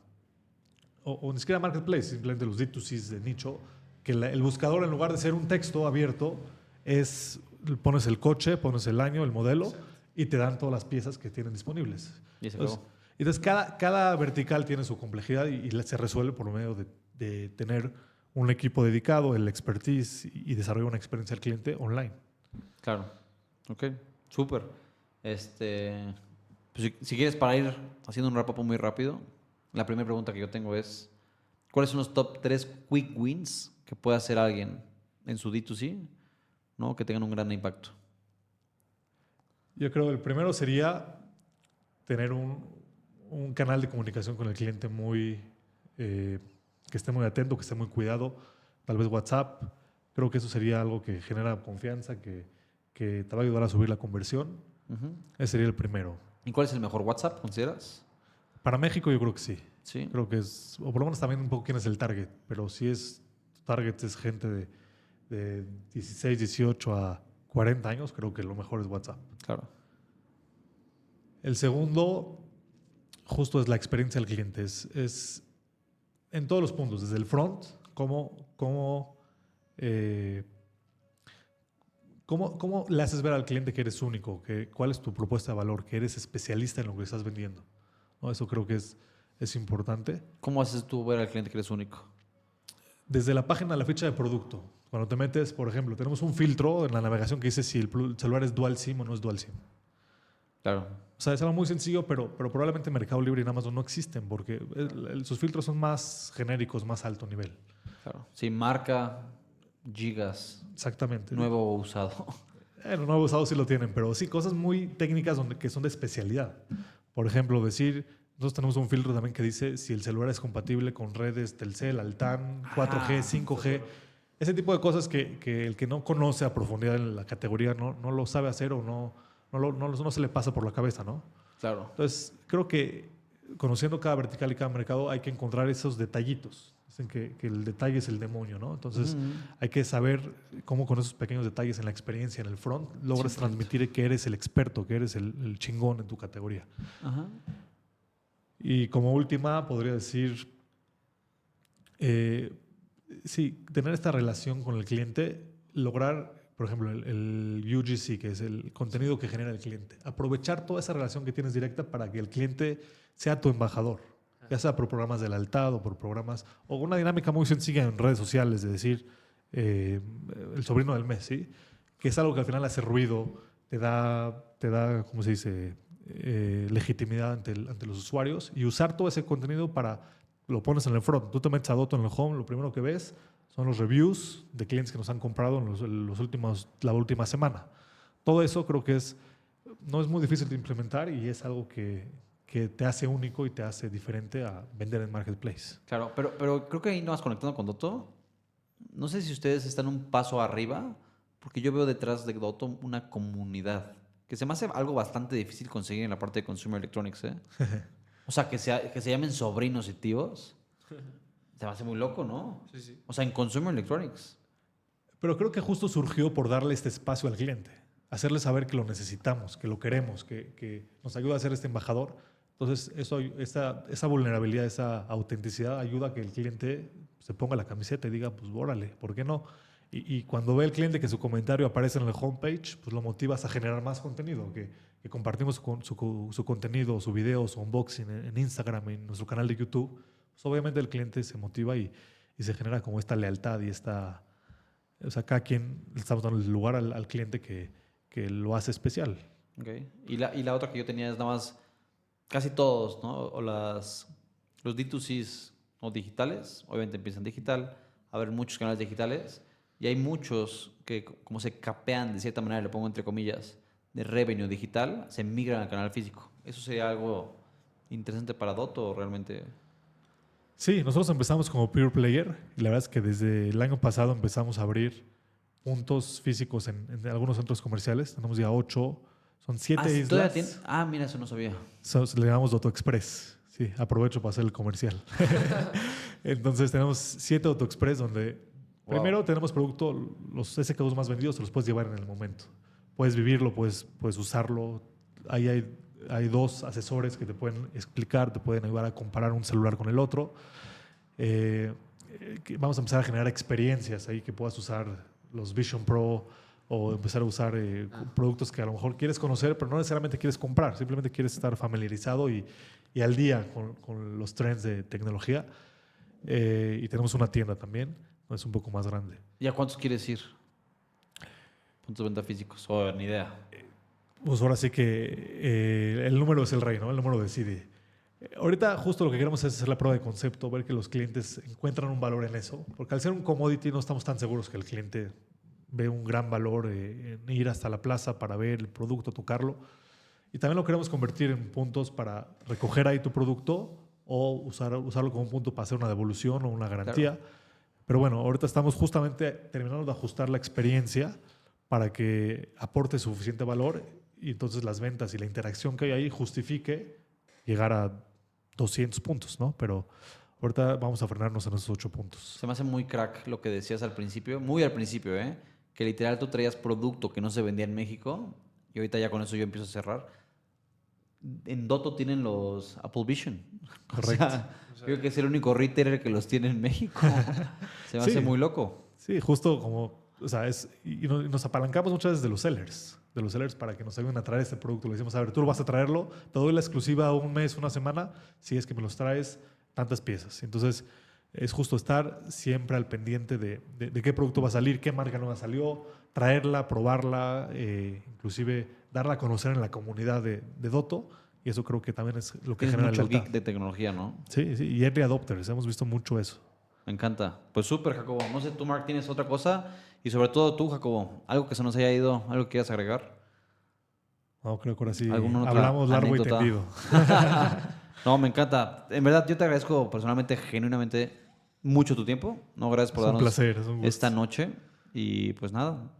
O ni siquiera marketplace, simplemente los D2Cs de nicho, que el buscador en lugar de ser un texto abierto, pones el coche, pones el año, el modelo y te dan todas las piezas que tienen disponibles. Y se acabó. Entonces cada vertical tiene su complejidad y se resuelve por medio de tener un equipo dedicado, el expertise y desarrollar una experiencia al cliente online. Claro. Ok. Súper. Pues si quieres, para ir haciendo un wrap-up muy rápido, la primera pregunta que yo tengo es, ¿cuáles son los top 3 quick wins que puede hacer alguien en su D2C, ¿no? Que tengan un gran impacto? Yo creo que el primero sería tener un canal de comunicación con el cliente que esté muy atento, que esté muy cuidado, tal vez WhatsApp. Creo que eso sería algo que genera confianza, que te va a ayudar a subir la conversión. Ese sería el primero. ¿Y cuál es el mejor WhatsApp, consideras? Para México yo creo que sí. Sí. Creo que o por lo menos también un poco quién es el target, pero si tu target es gente de 16, 18 a 40 años, creo que lo mejor es WhatsApp. Claro. El segundo, justo es la experiencia del cliente. Es en todos los puntos, desde el front, eh, ¿cómo le haces ver al cliente que eres único? ¿Cuál es tu propuesta de valor? Que eres especialista en lo que estás vendiendo, ¿no? Eso creo que es importante. ¿Cómo haces tú ver al cliente que eres único? Desde la página, la ficha de producto. Cuando te metes, por ejemplo, tenemos un filtro en la navegación que dice si el celular es dual SIM o no es dual SIM. Claro. O sea, es algo muy sencillo, pero probablemente Mercado Libre y en Amazon no existen porque sus filtros son más genéricos, más alto nivel. Claro. Sí, marca, gigas, Exactamente. nuevo o usado. Los nuevos usados sí lo tienen, pero sí, cosas muy técnicas que son de especialidad. Por ejemplo, nosotros tenemos un filtro también que dice si el celular es compatible con redes Telcel, Altán, 4G, 5G. Ese tipo de cosas que el que no conoce a profundidad en la categoría no lo sabe hacer o no se le pasa por la cabeza, ¿no? Claro. Entonces, creo que conociendo cada vertical y cada mercado hay que encontrar esos detallitos. Dicen que el detalle es el demonio, ¿no? Entonces, hay que saber cómo con esos pequeños detalles en la experiencia, en el front, logras 100%. transmitir que eres el experto, que eres el chingón en tu categoría. Ajá. Y como última, podría decir, sí, tener esta relación con el cliente, lograr, por ejemplo, el UGC, que es el contenido que genera el cliente. Aprovechar toda esa relación que tienes directa para que el cliente sea tu embajador, ya sea por programas de lealtad o por programas, o una dinámica muy sencilla en redes sociales, de decir, el sobrino del mes, ¿sí? Que es algo que al final hace ruido, te da ¿cómo se dice?, legitimidad ante los usuarios, y usar todo ese contenido lo pones en el front. Tú te metes a Dotto en el home, lo primero que ves son los reviews de clientes que nos han comprado en la última semana. Todo eso creo que no es muy difícil de implementar y es algo que te hace único y te hace diferente a vender en Marketplace. Claro, pero creo que ahí no vas conectando con Dotto. No sé si ustedes están un paso arriba, porque yo veo detrás de Dotto una comunidad que se me hace algo bastante difícil conseguir en la parte de Consumer Electronics, ¿eh? O sea, que se llamen sobrinos y tíos. Se me hace muy loco, ¿no? Sí, sí. O sea, en Consumer Electronics. Pero creo que justo surgió por darle este espacio al cliente, hacerle saber que lo necesitamos, que lo queremos, que nos ayuda a ser este embajador. Entonces, esa vulnerabilidad, esa autenticidad ayuda a que el cliente se ponga la camiseta y diga, pues órale, ¿por qué no? Y cuando ve el cliente que su comentario aparece en el homepage, pues lo motivas a generar más contenido, que compartimos su contenido, su video, su unboxing en Instagram, en nuestro canal de YouTube. Pues obviamente el cliente se motiva y se genera como esta lealtad y o sea, cada quien le estamos dando el lugar al cliente que lo hace especial. Okay. Y la otra que yo tenía es nada más, casi todos, ¿no? Los D2Cs o digitales, obviamente empiezan digital, a haber muchos canales digitales y hay muchos que como se capean de cierta manera, le pongo entre comillas, de revenue digital, se migran al canal físico. ¿Eso sería algo interesante para Dotto o realmente? Sí, nosotros empezamos como Pure Player y la verdad es que desde el año pasado empezamos a abrir puntos físicos en algunos centros comerciales. Tenemos ya 8, son 7 islas. Mira, eso no sabía. Le llamamos Dotto Express. Sí, aprovecho para hacer el comercial. Entonces tenemos 7 Dotto Express donde primero tenemos producto, los SKUs más vendidos te los puedes llevar en el momento. Puedes vivirlo, puedes usarlo. Ahí hay 2 asesores que te pueden explicar, te pueden ayudar a comparar un celular con el otro. Vamos a empezar a generar experiencias ahí que puedas usar los Vision Pro o empezar a usar productos que a lo mejor quieres conocer, pero no necesariamente quieres comprar, simplemente quieres estar familiarizado y al día con los trends de tecnología. Y tenemos una tienda también, es un poco más grande. ¿Y a cuántos quieres ir? Puntos de venta físicos, o ni idea. Pues ahora sí que el número es el rey, ¿no? El número decide. Ahorita justo lo que queremos es hacer la prueba de concepto, ver que los clientes encuentran un valor en eso, porque al ser un commodity no estamos tan seguros que el cliente ve un gran valor en ir hasta la plaza para ver el producto, tocarlo. Y también lo queremos convertir en puntos para recoger ahí tu producto o usarlo como un punto para hacer una devolución o una garantía. Claro. Pero bueno, ahorita estamos justamente terminando de ajustar la experiencia para que aporte suficiente valor y entonces las ventas y la interacción que hay ahí justifique llegar a 200 puntos, ¿no? Pero ahorita vamos a frenarnos en esos 8 puntos. Se me hace muy crack lo que decías al principio, muy al principio, ¿eh? Que literal tú traías producto que no se vendía en México y ahorita ya con eso yo empiezo a cerrar. en Dotto tienen los Apple Vision. Correcto. O sea, creo que es el único retailer que los tiene en México. Se me Sí. hace muy loco. Sí, justo como, o sea, nos apalancamos muchas veces de los sellers para que nos ayuden a traer este producto. Le decimos, a ver, tú lo vas a traerlo, te doy la exclusiva un mes, una semana, si es que me los traes tantas piezas. Entonces, es justo estar siempre al pendiente de qué producto va a salir, qué marca nueva salió, traerla, probarla, inclusive darla a conocer en la comunidad de Dotto. Y eso creo que también es lo que Es genera mucho lealtad. geek de tecnología, ¿no? Sí, sí, y early adopters, hemos visto mucho eso. Me encanta. Pues súper, Jacobo. No sé, tú, Mark, tienes otra cosa. Y sobre todo tú, Jacobo, algo que se nos haya ido, algo que quieras agregar. No, creo que ahora sí ¿Alguna otra hablamos largo y anécdota? tendido. No, me encanta. En verdad, yo te agradezco personalmente, genuinamente, mucho tu tiempo. No, gracias por Es un darnos placer, es un gusto. esta noche. Y pues nada.